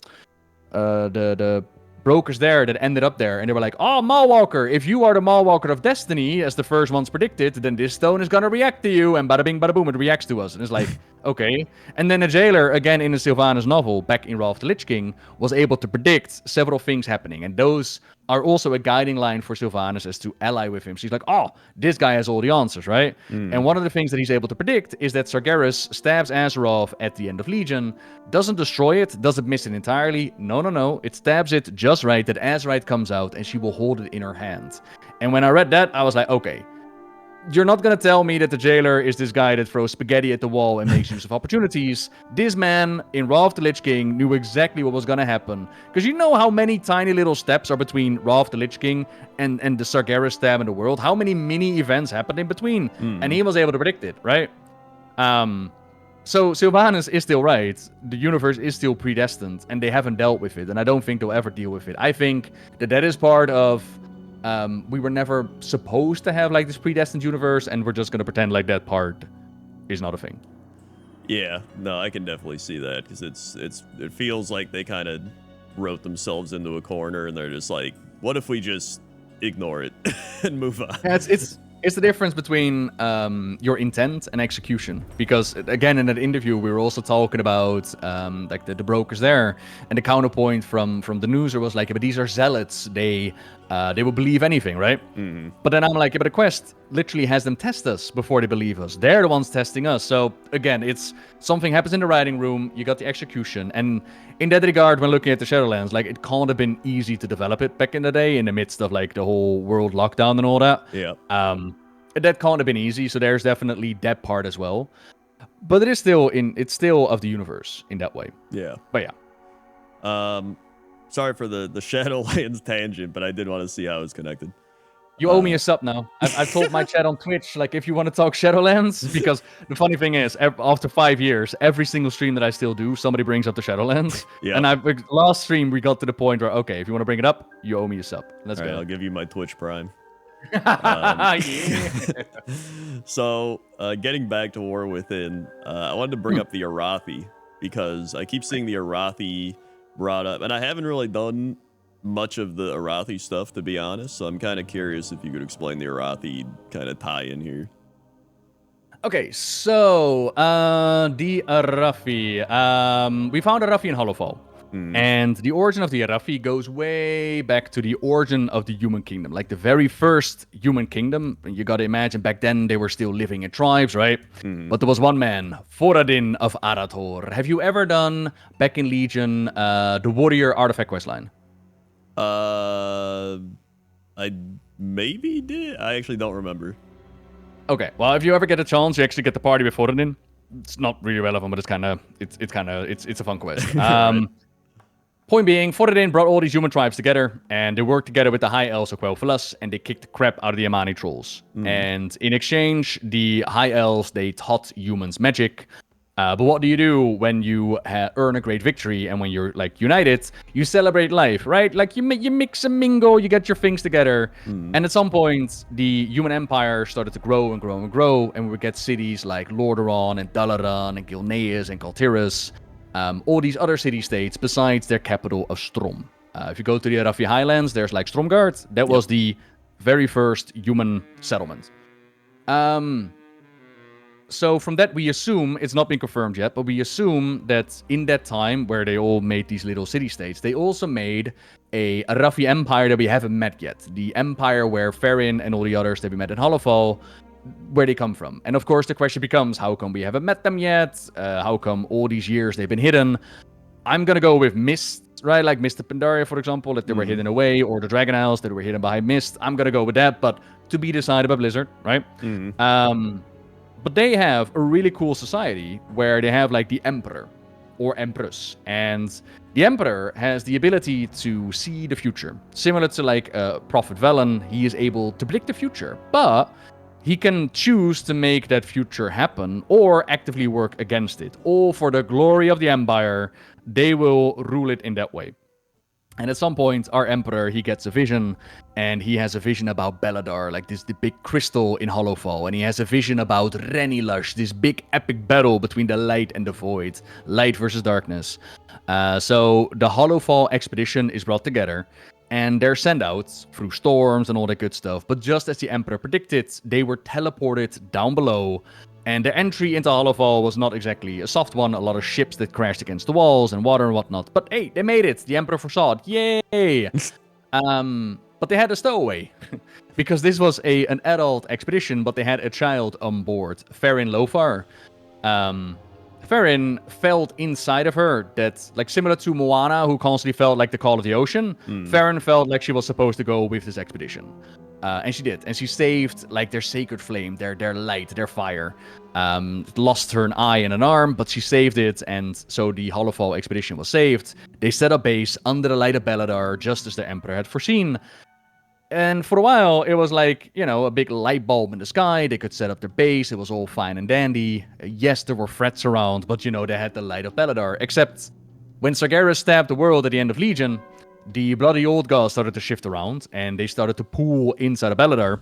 brokers there that ended up there, and they were like, oh, Mawwalker, if you are the Mawwalker of Destiny, as the first ones predicted, then this stone is gonna react to you, and bada bing, bada boom, it reacts to us. And it's like, okay. And then a jailer, again in the Sylvanas novel, back in Wrath of the Lich King, was able to predict several things happening, and those are also a guiding line for Sylvanas as to ally with him. She's like, oh, this guy has all the answers, right? And one of the things that he's able to predict is that Sargeras stabs Azeroth at the end of Legion, doesn't destroy it, doesn't miss it entirely. No. It stabs it just right that Azerite comes out and she will hold it in her hand. And when I read that, I was like, okay, you're not going to tell me that the jailer is this guy that throws spaghetti at the wall and makes use of opportunities. This man in Wrath of the Lich King knew exactly what was going to happen. Because you know how many tiny little steps are between Wrath of the Lich King and the Sargeras stab in the world? How many mini events happened in between? And he was able to predict it, right? So Sylvanas is still right. The universe is still predestined, and they haven't dealt with it. And I don't think they'll ever deal with it. I think that is part of... we were never supposed to have like this predestined universe, and we're just gonna pretend like that part is not a thing. Yeah, no, I can definitely see that, because it feels like they kind of wrote themselves into a corner, and they're just like, what if we just ignore it and move on? Yeah, it's the difference between your intent and execution. Because again, in that interview, we were also talking about like the brokers there, and the counterpoint from the newser was like, yeah, but these are zealots. They will believe anything, right? But then I'm like, yeah, but the quest literally has them test us before they believe us. They're the ones testing us. So again, it's something happens in the writing room. You got the execution, and in that regard, when looking at the Shadowlands, like it can't have been easy to develop it back in the day in the midst of like the whole world lockdown and all that. Yeah. That can't have been easy. So there's definitely that part as well. But it's still of the universe in that way. Yeah. But yeah. Sorry for the Shadowlands tangent, but I did want to see how it's connected. You owe me a sub now. I've told my chat on Twitch, like, if you want to talk Shadowlands, because the funny thing is, after 5 years, every single stream that I still do, somebody brings up the Shadowlands. Yeah. And last stream, we got to the point where, okay, if you want to bring it up, you owe me a sub. Let's go. I'll give you my Twitch Prime. So, getting back to War Within, I wanted to bring up the Arathi, because I keep seeing the Arathi brought up, and I haven't really done much of the Arathi stuff, to be honest, so I'm kind of curious if you could explain the Arathi kind of tie-in here. Okay, so the Arathi. We found Arathi in Hollowfall. And the origin of the Arathi goes way back to the origin of the human kingdom. Like the very first human kingdom, you gotta imagine back then they were still living in tribes, right? But there was one man, Foradin of Arator. Have you ever done, back in Legion, the Warrior Artifact questline? I maybe did. I actually don't remember. Okay, well, if you ever get a chance, you actually get the party with Foradin. It's not really relevant, but it's a fun quest. Point being, Foradin brought all these human tribes together, and they worked together with the High Elves of Quel'Thalas, and they kicked the crap out of the Amani trolls. And in exchange, the High Elves, they taught humans magic. But what do you do when you earn a great victory and when you're like united? You celebrate life, right? Like you mix and mingle, you get your things together. And at some point, the human empire started to grow and grow and grow, and we would get cities like Lordaeron and Dalaran and Gilneas and Galtiris, all these other city-states besides their capital of Strom. If you go to the Arathi Highlands, there's like Stromgarde. That was the very first human settlement. So from that, we assume, it's not been confirmed yet, but we assume that in that time where they all made these little city-states, they also made a Arathi Empire that we haven't met yet. The empire where Farron and all the others that we met in Hollowfall, where they come from. And of course, the question becomes, how come we haven't met them yet? How come all these years they've been hidden? I'm going to go with Mist, right? Like Mist of Pandaria, for example, that they were hidden away, or the Dragon Isles that were hidden behind Mist. I'm going to go with that, but to be decided by Blizzard, right? But they have a really cool society where they have like the Emperor or Empress. And the Emperor has the ability to see the future. Similar to like Prophet Velen, he is able to predict the future. But he can choose to make that future happen or actively work against it. All for the glory of the Empire, they will rule it in that way. And at some point, our Emperor, he gets a vision, and he has a vision about Beladar, like the big crystal in Hollowfall, and he has a vision about Renilush, this big epic battle between the light and the void, light versus darkness. So the Hollowfall expedition is brought together, and they're sent out through storms and all that good stuff. But just as the Emperor predicted, they were teleported down below. And the entry into Hollowfall was not exactly a soft one. A lot of ships that crashed against the walls and water and whatnot. But hey, they made it. The Emperor foresaw it. Yay! But they had a stowaway. Because this was an adult expedition, but they had a child on board. Farron Lothar. Farron felt inside of her that, like similar to Moana, who constantly felt like the call of the ocean, Farron felt like she was supposed to go with this expedition. And she did. And she saved like their sacred flame, their light, their fire. Lost her an eye and an arm, but she saved it. And so the Hollowfall expedition was saved. They set up base under the light of Beladar, just as the Emperor had foreseen. And for a while, it was like, you know, a big light bulb in the sky. They could set up their base. It was all fine and dandy. Yes, there were threats around, but, you know, they had the light of Beladar. Except when Sargeras stabbed the world at the end of Legion, the bloody old gods started to shift around, and they started to pool inside of Beladar.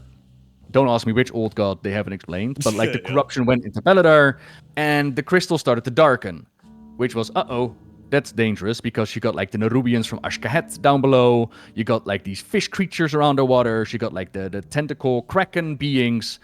Don't ask me which old god, they haven't explained. But, like, the corruption went into Beladar, and the crystal started to darken. Which was, that's dangerous, because you got, like, the Nerubians from Ashkahet down below. You got, like, these fish creatures around the waters. You got, like, the tentacle kraken beings.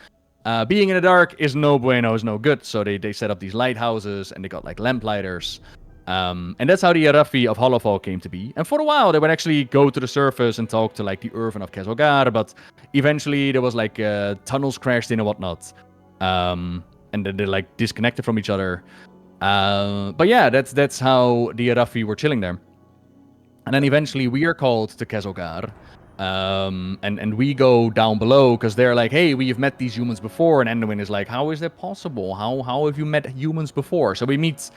Being in the dark is no bueno, is no good. So they set up these lighthouses, and they got, like, lamplighers. And that's how the Arathi of Hollowfall came to be. And for a while, they would actually go to the surface and talk to, like, the Irvin of Kezelgar, but eventually there was, like, tunnels crashed in and whatnot. And then they, like, disconnected from each other. But yeah, that's how the Arathi were chilling there. And then eventually we are called to Kezelgar. And we go down below, because they're like, hey, we've met these humans before. And Anduin is like, how is that possible? How have you met humans before? So we meet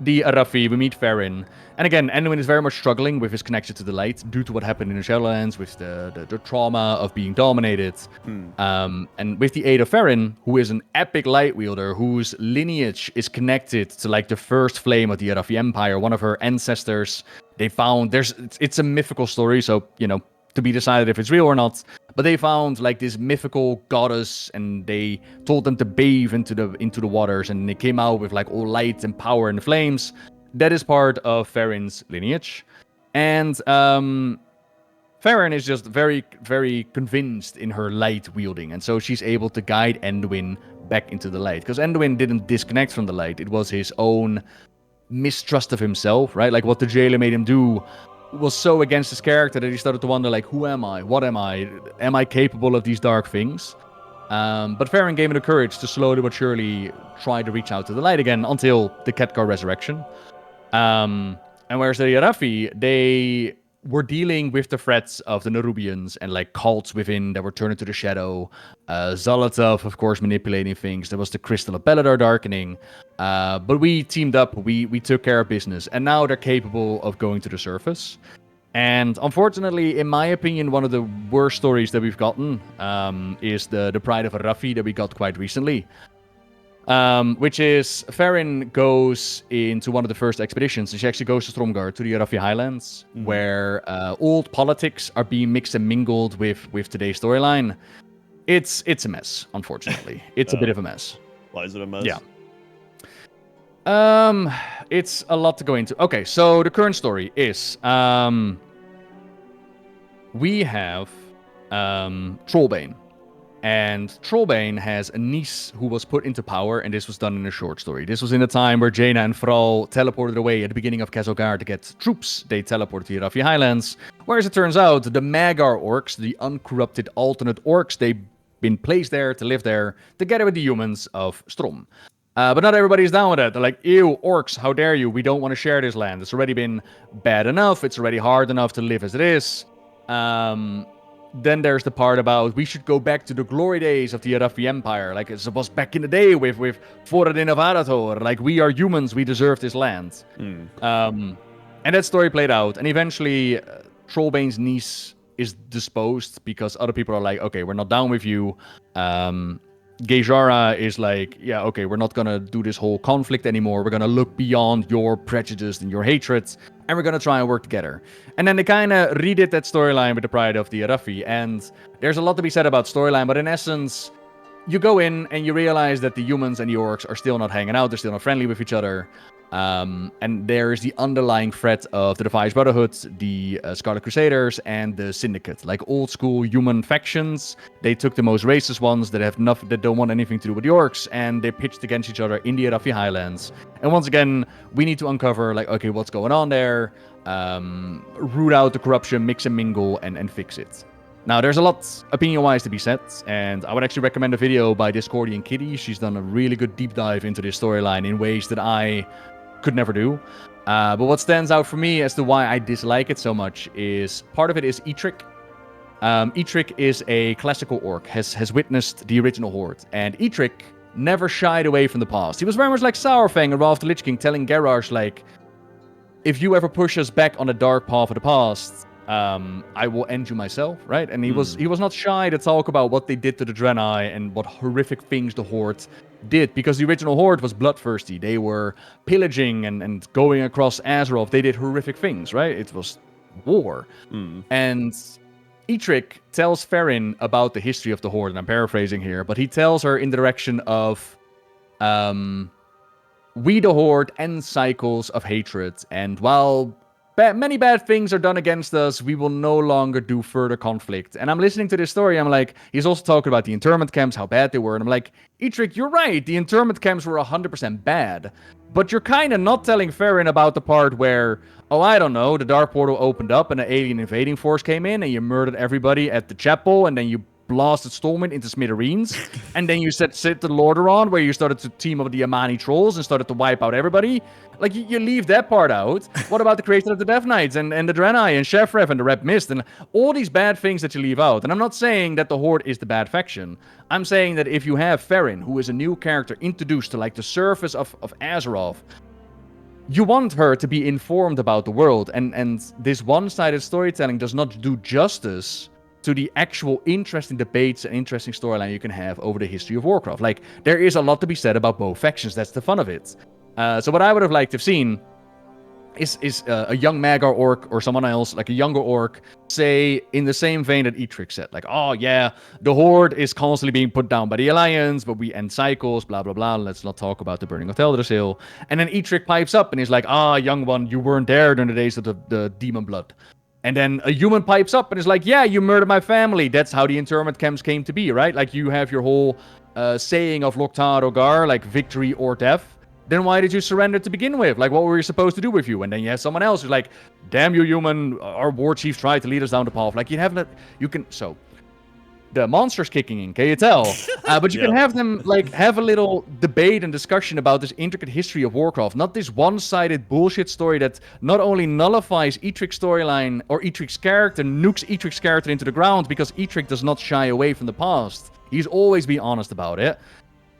the Arathi, we meet Farron. And again, Anduin is very much struggling with his connection to the light due to what happened in the Shadowlands with the trauma of being dominated. And with the aid of Farron, who is an epic light wielder, whose lineage is connected to like the first flame of the Arathi Empire, one of her ancestors, they found, it's a mythical story, so, you know, to be decided if it's real or not. But they found like this mythical goddess, and they told them to bathe into the waters, and they came out with like all light and power and flames. That is part of Farron's lineage. And Farron is just very, very convinced in her light wielding, and so she's able to guide Anduin back into the light. Because Anduin didn't disconnect from the light. It was his own mistrust of himself, right? Like what the jailer made him do was so against his character that he started to wonder, like, who am I? What am I? Am I capable of these dark things? But Farron gave him the courage to slowly but surely try to reach out to the light again until the Khadgar resurrection. And whereas the Arathi, they were dealing with the threats of the Nerubians and like cults within that were turned into the shadow. Zolotov, of course, manipulating things. There was the Crystal of Beladar darkening. But we teamed up, we took care of business, and now they're capable of going to the surface. And unfortunately, in my opinion, one of the worst stories that we've gotten is the Pride of Arathi that we got quite recently. which is Farron goes into one of the first expeditions, and she actually goes to Stromgarde, to the Arathi Highlands, where old politics are being mixed and mingled with today's storyline. It's a mess, unfortunately. It's a bit of a mess. Why is it a mess? Yeah. It's a lot to go into. Okay, so the current story is we have Trollbane. And Trollbane has a niece who was put into power, and this was done in a short story. This was in a time where Jaina and Thrall teleported away at the beginning of Kesselgar to get troops. They teleported to the Arathi Highlands, whereas it turns out the Magyar orcs, the uncorrupted alternate orcs, they've been placed there to live there, together with the humans of Strom. But not everybody's down with it. They're like, ew, orcs, how dare you? We don't want to share this land. It's already been bad enough. It's already hard enough to live as it is. Then there's the part about we should go back to the glory days of the Arathi Empire, like it was back in the day with Thoradin of Arathor. Like, we are humans, we deserve this land. And that story played out, and eventually Trollbane's niece is disposed because other people are like, okay, we're not down with you. Gejara is like, yeah, okay, we're not gonna do this whole conflict anymore. We're gonna look beyond your prejudice and your hatred, and we're gonna try and work together. And then they kind of redid that storyline with the Pride of the Arathi, and there's a lot to be said about storyline, but in essence, you go in and you realize that the humans and the orcs are still not hanging out, they're still not friendly with each other. And there's the underlying threat of the Defiance Brotherhood, the Scarlet Crusaders, and the Syndicate, like old school human factions. They took the most racist ones that have nothing, that don't want anything to do with the orcs, and they pitched against each other in the Arathi Highlands. And once again, we need to uncover, like, okay, what's going on there, root out the corruption, mix and mingle, and fix it. Now, there's a lot opinion-wise to be said, and I would actually recommend a video by Discordian Kitty. She's done a really good deep dive into this storyline in ways that I could never do. But what stands out for me as to why I dislike it so much is part of it is Eitric. Eitric is a classical orc, has witnessed the original Horde, and Eitric never shied away from the past. He was very much like Sourfang and Ralph the Lich King telling Garrosh, like, if you ever push us back on the dark path of the past, I will end you myself, right? And he was not shy to talk about what they did to the Draenei and what horrific things the Horde did, because the original Horde was bloodthirsty. They were pillaging and going across Azeroth. They did horrific things, right? It was war. And Eitric tells Farron about the history of the Horde, and I'm paraphrasing here, but he tells her in the direction of we, the Horde, end cycles of hatred, and while many bad things are done against us, we will no longer do further conflict. And I'm listening to this story, I'm like, he's also talking about the internment camps, how bad they were, and I'm like, Eitric, you're right, the internment camps were 100% bad, but you're kind of not telling Farron about the part where, oh, I don't know, the Dark Portal opened up and an alien invading force came in, and you murdered everybody at the chapel, and then you blasted Stormwind into smithereens, and then you set the Lordaeron, where you started to team up with the Amani trolls and started to wipe out everybody. Like, you leave that part out. What about the creation of the Death Knights and the Draenei and Shefrev and the Red Mist and all these bad things that you leave out? And I'm not saying that the Horde is the bad faction. I'm saying that if you have Farron, who is a new character introduced to, like, the surface of Azeroth, you want her to be informed about the world, and this one-sided storytelling does not do justice to the actual interesting debates and interesting storyline you can have over the history of Warcraft. Like, there is a lot to be said about both factions. That's the fun of it. So what I would have liked to have seen is a young Magyar orc or someone else, like a younger orc, say in the same vein that Eitric said, like, oh yeah, the Horde is constantly being put down by the Alliance, but we end cycles, blah, blah, blah. Let's not talk about the burning of Teldrassil. And then Eitric pipes up and he's like, young one, you weren't there during the days of the Demon Blood. And then a human pipes up and is like, yeah, you murdered my family. That's how the internment camps came to be, right? Like, you have your whole saying of Loktar Ogar, like victory or death. Then why did you surrender to begin with? Like, what were we supposed to do with you? And then you have someone else who's like, damn you, human, our war chief tried to lead us down the path. Like, so the monster's kicking in, can you tell? But you can have them, like, have a little debate and discussion about this intricate history of Warcraft, not this one-sided bullshit story that not only nullifies Eitric's storyline or Eitric's character, nukes Eitric's character into the ground, because Eitric does not shy away from the past. He's always been honest about it.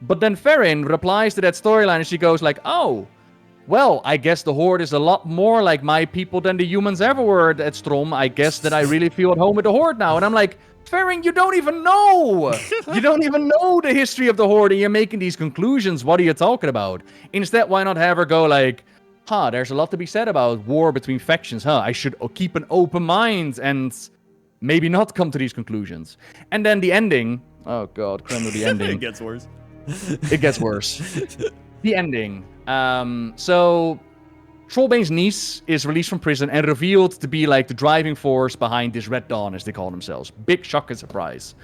But then Farron replies to that storyline and she goes like, oh, well, I guess the Horde is a lot more like my people than the humans ever were at Strom. I guess that I really feel at home with the Horde now. And I'm like, Farron, you don't even know. You don't even know the history of the Horde, and you're making these conclusions. What are you talking about? Instead, why not have her go like, there's a lot to be said about war between factions, I should keep an open mind and maybe not come to these conclusions. And then the ending, oh god, Crendor, the ending. It gets worse. It gets worse. The ending. So Trollbane's niece is released from prison and revealed to be like the driving force behind this Red Dawn, as they call themselves. Big shock and surprise.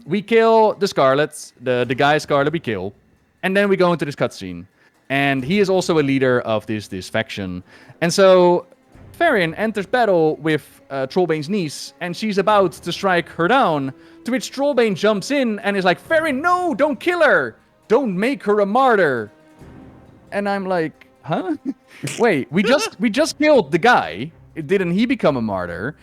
We kill the Scarlet, the guy Scarlet we kill, and then we go into this cutscene. And he is also a leader of this faction. And so Farron enters battle with Trollbane's niece, and she's about to strike her down, to which Trollbane jumps in and is like, Farron, no, don't kill her! Don't make her a martyr! And I'm like, huh? Wait, we just killed the guy. Didn't he become a martyr?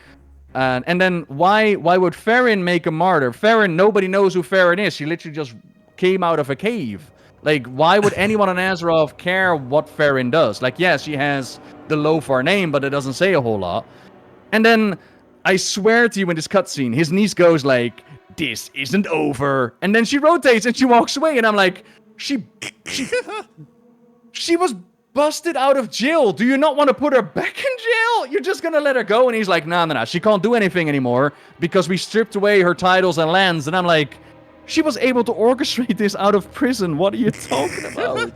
And then why would Farron make a martyr? Farron, nobody knows who Farron is. She literally just came out of a cave. Like, why would anyone on Azeroth care what Farron does? Like, yes, she has the Lothar name, but it doesn't say a whole lot. And then, I swear to you, in this cutscene, his niece goes like, this isn't over. And then she rotates and she walks away, and I'm like, she was busted out of jail. Do you not want to put her back in jail? You're just gonna let her go? And he's like, no. She can't do anything anymore because we stripped away her titles and lands. And I'm like, she was able to orchestrate this out of prison. What are you talking about?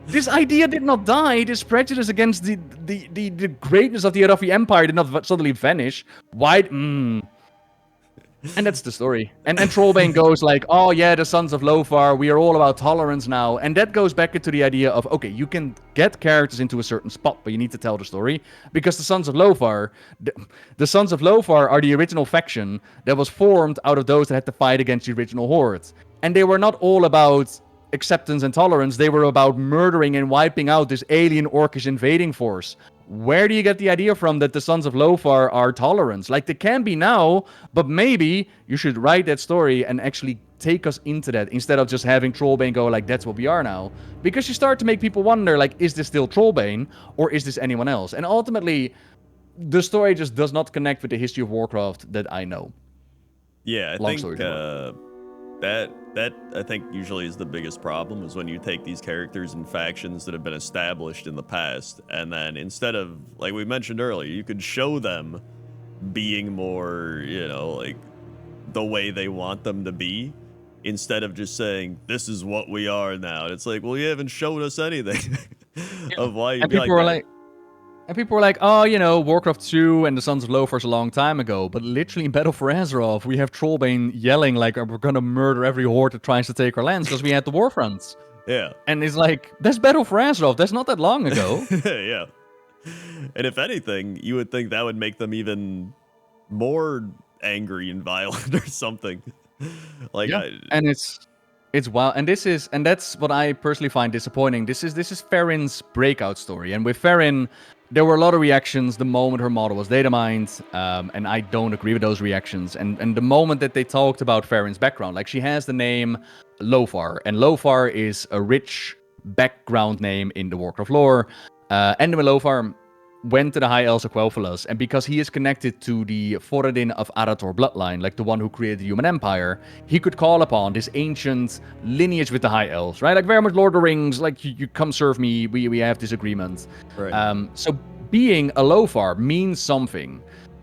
This idea did not die. This prejudice against the greatness of the Arathi Empire did not suddenly vanish. Why? And that's the story. And then Trollbane goes like, oh yeah, the Sons of Lothar, we are all about tolerance now. And that goes back into the idea of, okay, you can get characters into a certain spot, but you need to tell the story. Because the Sons of Lothar, the Sons of Lothar are the original faction that was formed out of those that had to fight against the original Horde. And they were not all about acceptance and tolerance. They were about murdering and wiping out this alien orcish invading force. Where do you get the idea from that the Sons of Lothar are tolerant? Like, they can be now, but maybe you should write that story and actually take us into that instead of just having Trollbane go like, that's what we are now. Because you start to make people wonder, like, is this still Trollbane or is this anyone else? And ultimately, the story just does not connect with the history of Warcraft that I know. Yeah, I think that I think usually is the biggest problem, is when you take these characters and factions that have been established in the past, and then instead of, like we mentioned earlier, you could show them being more, like the way they want them to be, instead of just saying, this is what we are now. And it's like, well, you haven't showed us anything of why you'd be like that. And people were like, oh, Warcraft 2 and the Sons of Lothar a long time ago. But literally in Battle for Azeroth, we have Trollbane yelling like, we're going to murder every horde that tries to take our lands because we had the Warfronts. Yeah. And it's like, that's Battle for Azeroth. That's not that long ago. Yeah. And if anything, you would think that would make them even more angry and violent or something. Like, yeah. And it's wild. And that's what I personally find disappointing. This is Farron's breakout story. And with Farron, there were a lot of reactions the moment her model was data mined, and I don't agree with those reactions. And the moment that they talked about Farron's background, like, she has the name Lothar, and Lothar is a rich background name in the Warcraft lore. And when Lothar went to the High Elves of Quel'Thalas, and because he is connected to the Thoradin of Arator bloodline, like the one who created the Human Empire, he could call upon this ancient lineage with the High Elves, right? Like very much Lord of the Rings, like you come serve me, we have this agreement. Right. So being a Lothar means something.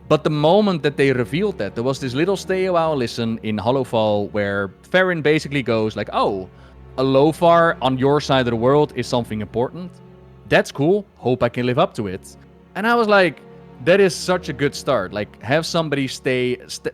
But the moment that they revealed that, there was this little stay a while listen in Hollowfall where Farron basically goes like, oh, a Lothar on your side of the world is something important. That's cool. Hope I can live up to it. And I was like, that is such a good start. Like, have somebody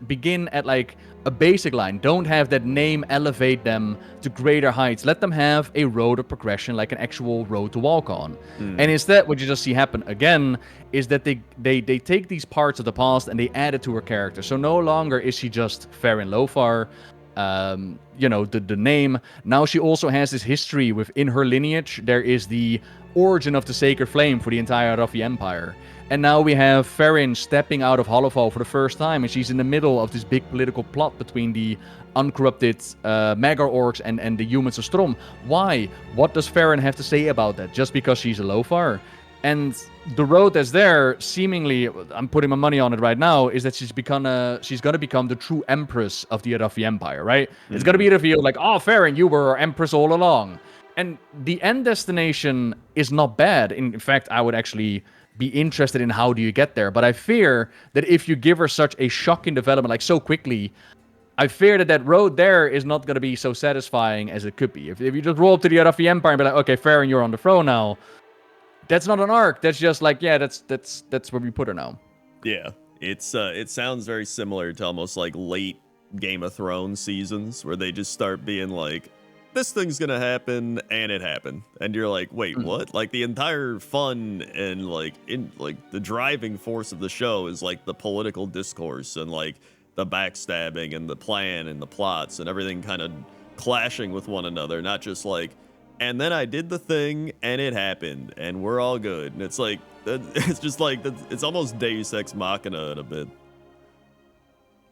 begin at like a basic line. Don't have that name elevate them to greater heights. Let them have a road of progression, like an actual road to walk on. And instead, what you just see happen again is that they take these parts of the past and they add it to her character. So no longer is she just Farron Lothar, the name. Now she also has this history within her lineage. There is the origin of the Sacred Flame for the entire Arathi Empire. And now we have Farron stepping out of Hollowfall for the first time, and she's in the middle of this big political plot between the uncorrupted Magar orcs and the humans of Strom. Why? What does Farron have to say about that? Just because she's a Lothar? And the road that's there, seemingly, I'm putting my money on it right now, is that she's gonna become the true empress of the Arathi Empire, right? Mm-hmm. It's gonna be revealed like, oh, Farron, you were our empress all along. And the end destination is not bad. In fact, I would actually be interested in how do you get there. But I fear that if you give her such a shocking development, like so quickly, I fear that that road there is not going to be so satisfying as it could be. If you just roll up to the Arathi Empire and be like, okay, Farron, you're on the throne now. That's not an arc. That's just like, yeah, that's where we put her now. Yeah, it sounds very similar to almost like late Game of Thrones seasons where they just start being like, this thing's gonna happen, and it happened, and you're like, wait, what? Like the entire fun and like the driving force of the show is like the political discourse and like the backstabbing and the plan and the plots and everything kind of clashing with one another, not just like, and then I did the thing and it happened and we're all good. And it's like, it's just like, it's almost Deus Ex Machina in a bit.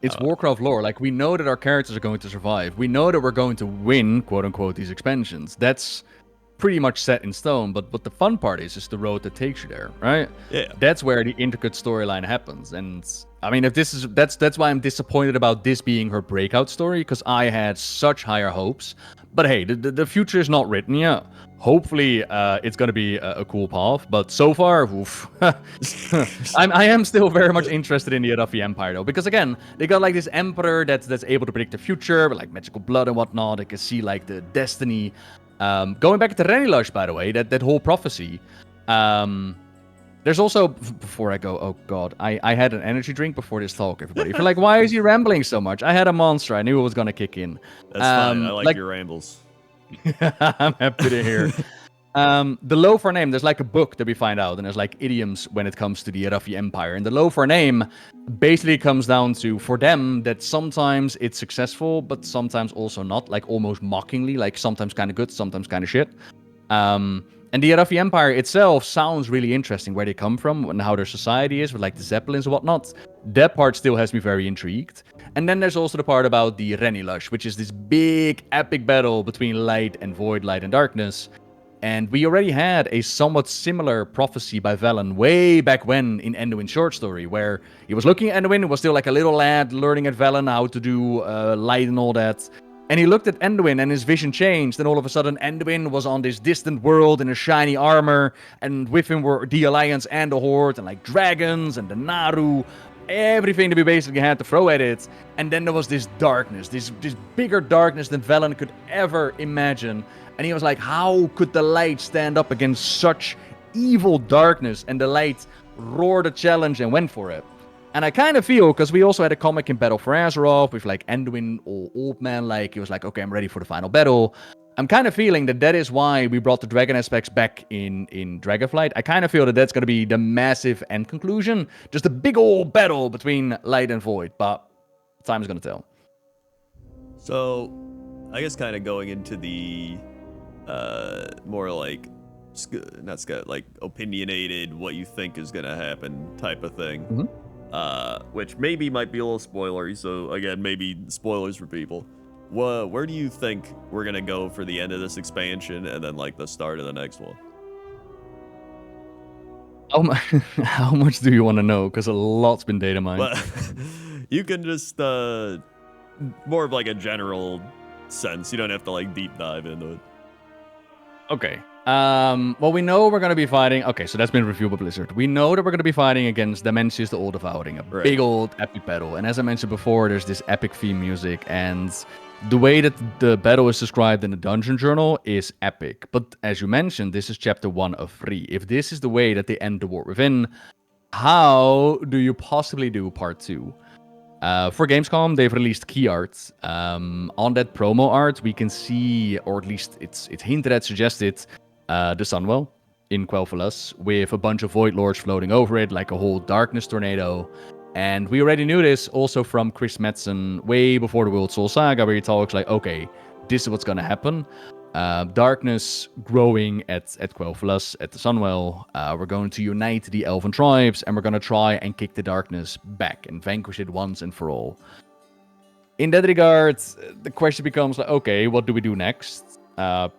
It's Warcraft lore. Like, we know that our characters are going to survive. We know that we're going to win, quote unquote, these expansions. That's pretty much set in stone. But what the fun part is the road that takes you there, right? Yeah. That's where the intricate storyline happens. And I mean, if this is that's why I'm disappointed about this being her breakout story, because I had such higher hopes. But hey, the future is not written yet. Hopefully, it's going to be a cool path. But so far, oof. I am still very much interested in the Arathi Empire, though. Because again, they got like this emperor that's able to predict the future, with like magical blood and whatnot. They can see like the destiny. Going back to Renilush, by the way, that whole prophecy. There's also, before I go, oh god, I had an energy drink before this talk, everybody. If you're like, why is he rambling so much? I had a monster. I knew it was going to kick in. That's fine. I like your rambles. I'm happy to hear. The Lothar name, there's like a book that we find out, and there's like idioms when it comes to the Arathi Empire. And the Lothar name basically comes down to, for them, that sometimes it's successful, but sometimes also not, like almost mockingly, like sometimes kind of good, sometimes kind of shit. And the Arathi Empire itself sounds really interesting, where they come from and how their society is, with like the Zeppelins and whatnot. That part still has me very intrigued. And then there's also the part about the Renilush, which is this big epic battle between light and void, light and darkness. And we already had a somewhat similar prophecy by Velen way back when in Anduin's short story, where he was looking at Anduin, was still like a little lad learning at Velen how to do light and all that. And he looked at Anduin and his vision changed, and all of a sudden Anduin was on this distant world in a shiny armor, and with him were the Alliance and the Horde, and like dragons and the Naru, everything that we basically had to throw at it. And then there was this darkness, this bigger darkness than Velen could ever imagine. And he was like, how could the light stand up against such evil darkness? And the light roared a challenge and went for it. And I kind of feel, because we also had a comic in Battle for Azeroth with like Anduin, all old man, like he was like, okay, I'm ready for the final battle. I'm kind of feeling that is why we brought the dragon aspects back in Dragonflight. I kind of feel that that's going to be the massive end conclusion. Just a big old battle between light and void. But time is going to tell. So, I guess kind of going into the more like, like opinionated, what you think is going to happen type of thing. Mm-hmm. Which maybe might be a little spoilery, so again, maybe spoilers for people. Where do you think we're gonna go for the end of this expansion and then like the start of the next one? How much do you want to know? Because a lot's been data mined. But you can just more of like a general sense. You don't have to like deep dive into it. Okay. Well, we know we're going to be fighting. Okay, so that's been reviewed by Blizzard. We know that we're going to be fighting against Dimensius the All Devouring, a big old epic battle. And as I mentioned before, there's this epic theme music, and the way that the battle is described in the Dungeon Journal is epic. But as you mentioned, this is chapter 1 of 3. If this is the way that they end the War Within, how do you possibly do part 2? For Gamescom, they've released key art. On that promo art, we can see, or at least it's hinted at, suggested, the Sunwell in Quel'Thalas, with a bunch of Void Lords floating over it, like a whole darkness tornado. And we already knew this also from Chris Metzen way before the World Soul Saga, where he talks like, okay, this is what's gonna happen. Darkness growing at Quel'Thalas, at the Sunwell. We're going to unite the Elven tribes, and we're going to try and kick the darkness back and vanquish it once and for all. In that regard, the question becomes like, okay, what do we do next?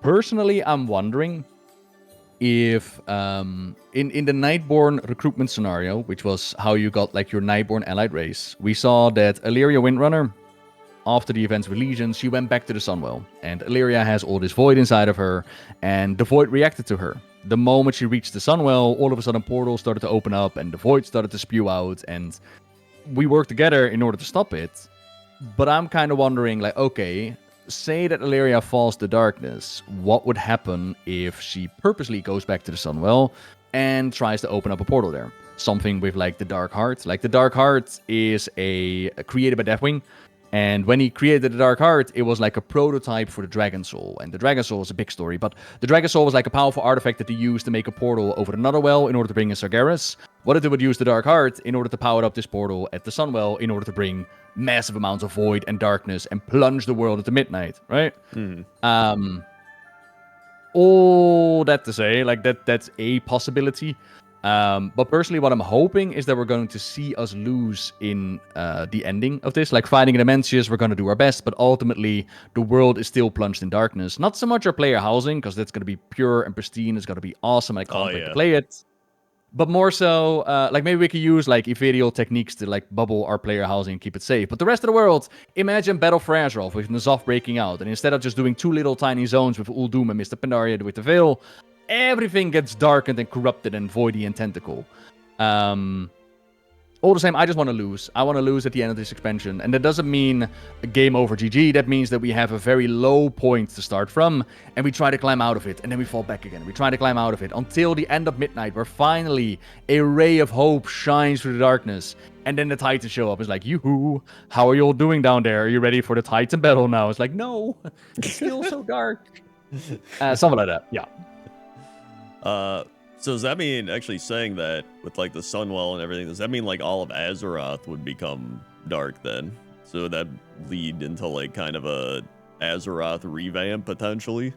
Personally, I'm wondering if in the Nightborn recruitment scenario, which was how you got like your Nightborn allied race, we saw that Illyria Windrunner, after the events with Legion, she went back to the Sunwell, and Illyria has all this void inside of her, and the void reacted to her. The moment she reached the Sunwell, all of a sudden portals started to open up, and the void started to spew out, and we worked together in order to stop it. But I'm kind of wondering, like, okay, say that Illyria falls to darkness, what would happen if she purposely goes back to the Sunwell and tries to open up a portal there? Something with, like, the Dark Heart. Like, the Dark Heart is created by Deathwing. And when he created the Dark Heart, it was like a prototype for the Dragon Soul. And the Dragon Soul is a big story, but the Dragon Soul was like a powerful artifact that he used to make a portal over another well in order to bring in Sargeras. What if they would use the Dark Heart in order to power up this portal at the Sunwell in order to bring massive amounts of void and darkness and plunge the world into midnight, right? All that to say, like that's a possibility. But personally, what I'm hoping is that we're going to see us lose in the ending of this. Like, fighting in Immensius, we're going to do our best, but ultimately, the world is still plunged in darkness. Not so much our player housing, because that's going to be pure and pristine. It's going to be awesome. I can't wait to play it. But more so, like, maybe we could use, like, ethereal techniques to, like, bubble our player housing and keep it safe. But the rest of the world, imagine Battle for Azeroth with N'Zoth breaking out. And instead of just doing 2 little tiny zones with Uldum and Mr. Pandaria with the Veil, everything gets darkened and corrupted and voidy and tentacle. All the same, I just want to lose. I want to lose at the end of this expansion. And that doesn't mean a game over GG. That means that we have a very low point to start from, and we try to climb out of it, and then we fall back again. We try to climb out of it until the end of midnight, where finally a ray of hope shines through the darkness. And then the Titans show up. It's like, yoo-hoo, how are you all doing down there? Are you ready for the Titan battle now? It's like, no, it's still so dark. Something like that, yeah. So does that mean, actually saying that with like the Sunwell and everything, does that mean like all of Azeroth would become dark then? So would that lead into like kind of a Azeroth revamp potentially?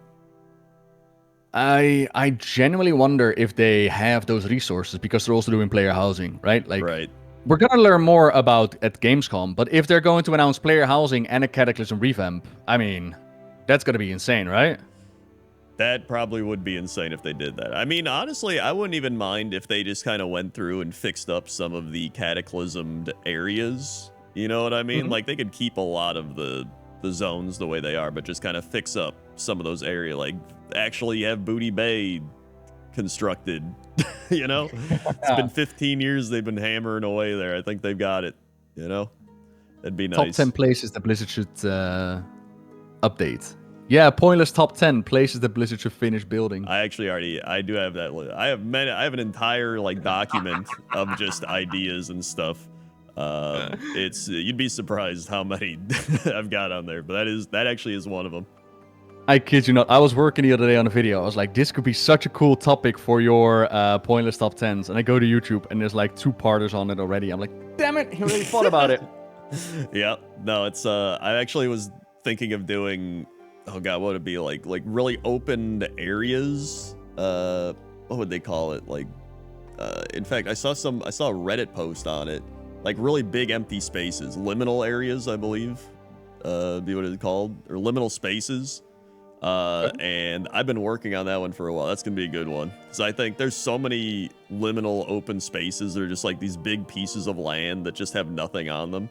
I genuinely wonder if they have those resources, because they're also doing player housing, right? Like, right. We're gonna learn more about at Gamescom, but if they're going to announce player housing and a Cataclysm revamp, I mean, that's gonna be insane, right? That probably would be insane if they did that. I mean, honestly, I wouldn't even mind if they just kind of went through and fixed up some of the cataclysmed areas. You know what I mean? Like, they could keep a lot of the zones the way they are, but just kind of fix up some of those areas. Like, actually have Booty Bay constructed, you know? It's been 15 years they've been hammering away there. I think they've got it, you know? That'd be nice. Top 10 places that Blizzard should update. Yeah, pointless top 10 places that Blizzard should finish building. I do have that list. I have an entire like document of just ideas and stuff. You'd be surprised how many I've got on there, but that actually is one of them. I kid you not. I was working the other day on a video. I was like, this could be such a cool topic for your pointless top 10s. And I go to YouTube and there's like 2-parters on it already. I'm like, damn it, he really thought about it. Yeah, no, it's I actually was thinking of doing, oh god, what would it be like really open areas? What would they call it? Like, in fact, I saw a Reddit post on it, like really big empty spaces, liminal areas, I believe, be what it's called, or liminal spaces. And I've been working on that one for a while. That's gonna be a good one, because I think there's so many liminal open spaces that are just like these big pieces of land that just have nothing on them.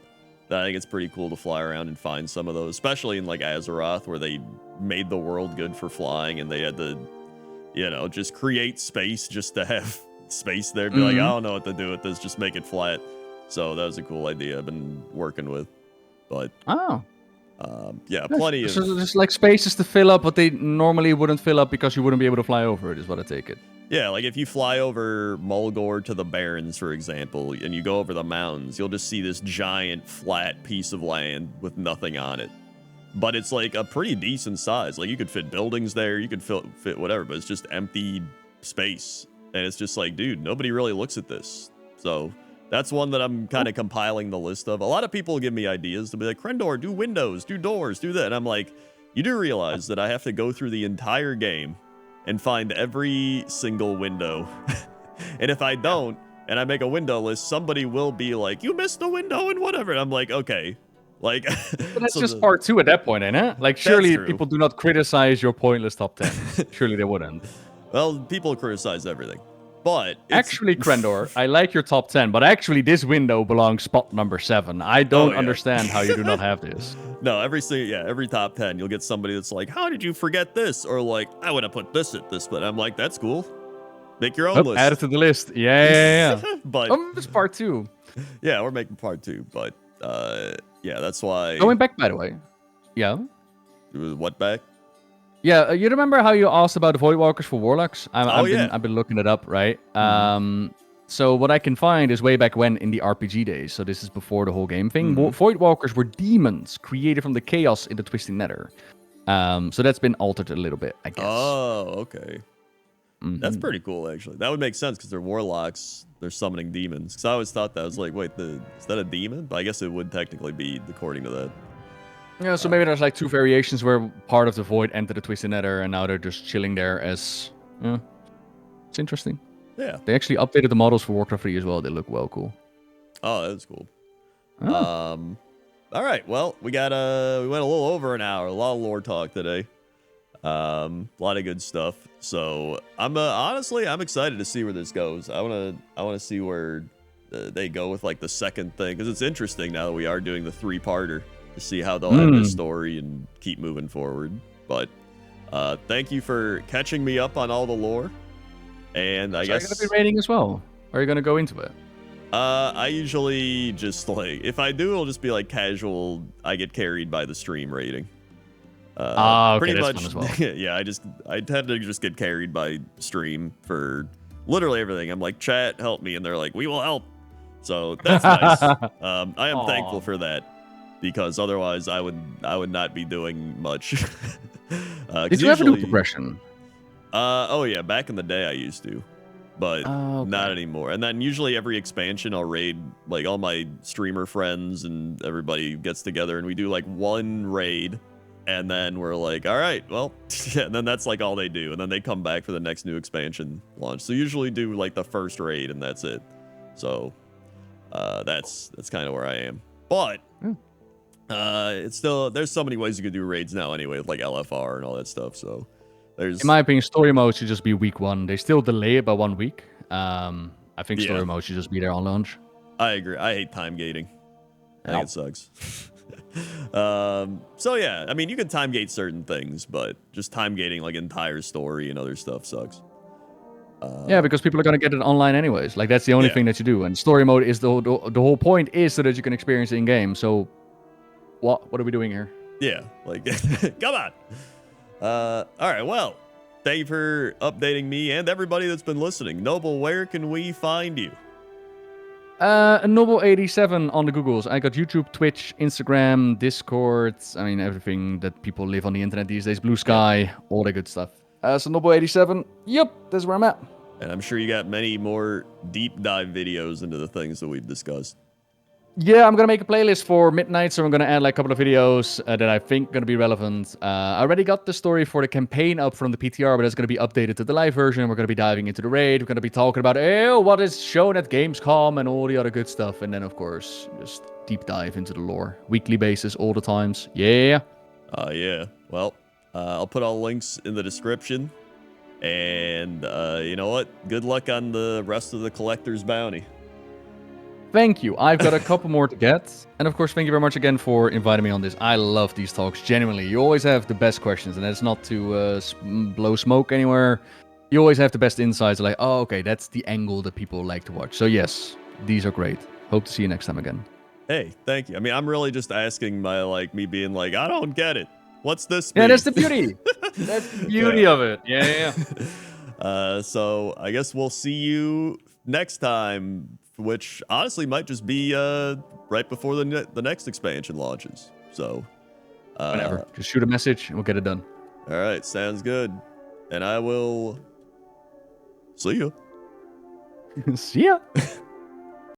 I think it's pretty cool to fly around and find some of those, especially in like Azeroth, where they made the world good for flying, and they had to, you know, just create space just to have space there. Be like, I don't know what to do with this, just make it flat. So that was a cool idea I've been working with. But yeah, plenty of just like spaces to fill up, but they normally wouldn't fill up because you wouldn't be able to fly over it, is what I take it. Yeah, like if you fly over Mulgore to the Barrens, for example, and you go over the mountains, you'll just see this giant flat piece of land with nothing on it. But it's like a pretty decent size. Like, you could fit buildings there, you could fit whatever, but it's just empty space. And it's just like, dude, nobody really looks at this. So that's one that I'm kind of compiling the list of. A lot of people give me ideas to be like, Crendor, do windows, do doors, do that. And I'm like, You do realize that I have to go through the entire game and find every single window. And if I don't, and I make a window list, somebody will be like, you missed the window and whatever. And I'm like, okay. Like, but that's just part 2 at that point, ain't it? Like, surely people do not criticize your pointless top 10. Surely they wouldn't. Well, people criticize everything. But actually, Crendor, I like your top 10, but actually this window belongs spot number 7. I don't understand how you do not have this. No, every top 10, you'll get somebody that's like, how did you forget this? Or like, I would have put this at this, but I'm like, that's cool. Make your own list. Add it to the list. Yeah. But it's part 2. Yeah, we're making part 2, but yeah, that's why. Going back, by the way. Yeah. What back? Yeah, you remember how you asked about the Voidwalkers for Warlocks? Yeah. I've been looking it up, right? So what I can find is way back when in the RPG days. So this is before the whole game thing. Voidwalkers were demons created from the chaos in the Twisting Nether. So that's been altered a little bit, I guess. Oh, okay. That's pretty cool, actually. That would make sense because they're warlocks. They're summoning demons. Because I always thought that. I was like, wait, is that a demon? But I guess it would technically be according to that. Yeah, so maybe there's like 2 variations where part of the Void entered the Twisted Nether and now they're just chilling there as... Yeah, it's interesting. Yeah. They actually updated the models for Warcraft 3 as well. They look well cool. Oh, that's cool. All right, well, we went a little over an hour. A lot of lore talk today. A lot of good stuff. So I'm honestly excited to see where this goes. I wanna see where they go with like the second thing, because it's interesting now that we are doing the 3-parter to see how they'll end the story and keep moving forward. But thank you for catching me up on all the lore. And I guess you're gonna be rating as well. Or are you gonna go into it? I usually just like, if I do, it'll just be like casual. I get carried by the stream rating. Okay, pretty that's much. fun as well. Yeah, I tend to just get carried by stream for literally everything. I'm like, chat, help me, and they're like, we will help. So that's nice. I am thankful for that, because otherwise I would not be doing much. Did you ever do progression? Oh yeah, back in the day I used to, but not anymore. And then usually every expansion I'll raid like all my streamer friends and everybody gets together and we do like one raid, and then we're like, all right, well, yeah, and then that's like all they do, and then they come back for the next new expansion launch. So usually do like the first raid and that's it. So that's kind of where I am. But it's still, there's so many ways you could do raids now anyway, with like LFR and all that stuff. So there's, in my opinion, story mode should just be week 1. They still delay it by 1 week. I think story mode should just be there on launch. I agree. I hate time gating. I think it sucks. So yeah, I mean, you can time gate certain things, but just time gating like entire story and other stuff sucks. Yeah, because people are gonna get it online anyways. Like that's the only thing that you do. And story mode is the whole point is so that you can experience it in game. So what are we doing here? Yeah, like come on. All right, well, thank you for updating me and everybody that's been listening. Noble, where can we find you? Nobbel87 on the Googles. I got YouTube, Twitch, Instagram, Discord. I mean, everything that people live on the internet these days. Blue Sky, all that good stuff. So Nobbel87, yep, that's where I'm at. And I'm sure you got many more deep dive videos into the things that we've discussed. Yeah, I'm going to make a playlist for Midnight, so I'm going to add like a couple of videos that I think going to be relevant. I already got the story for the campaign up from the PTR, but it's going to be updated to the live version. We're going to be diving into the raid. We're going to be talking about what is shown at Gamescom and all the other good stuff. And then, of course, just deep dive into the lore. Weekly basis, all the times. Yeah. Yeah. Well, I'll put all links in the description. And you know what? Good luck on the rest of the collector's bounty. Thank you. I've got a couple more to get. And of course, thank you very much again for inviting me on this. I love these talks, genuinely. You always have the best questions, and that's not to blow smoke anywhere. You always have the best insights, like, oh, okay, that's the angle that people like to watch. So yes, these are great. Hope to see you next time again. Hey, thank you. I mean, I'm really just asking me being like, I don't get it. What's this mean? Yeah, that's the beauty. That's the beauty of it. Yeah. So I guess we'll see you next time, which honestly might just be right before the next expansion launches. So whatever, just shoot a message and we'll get it done. All right, sounds good. And I will see you. See ya.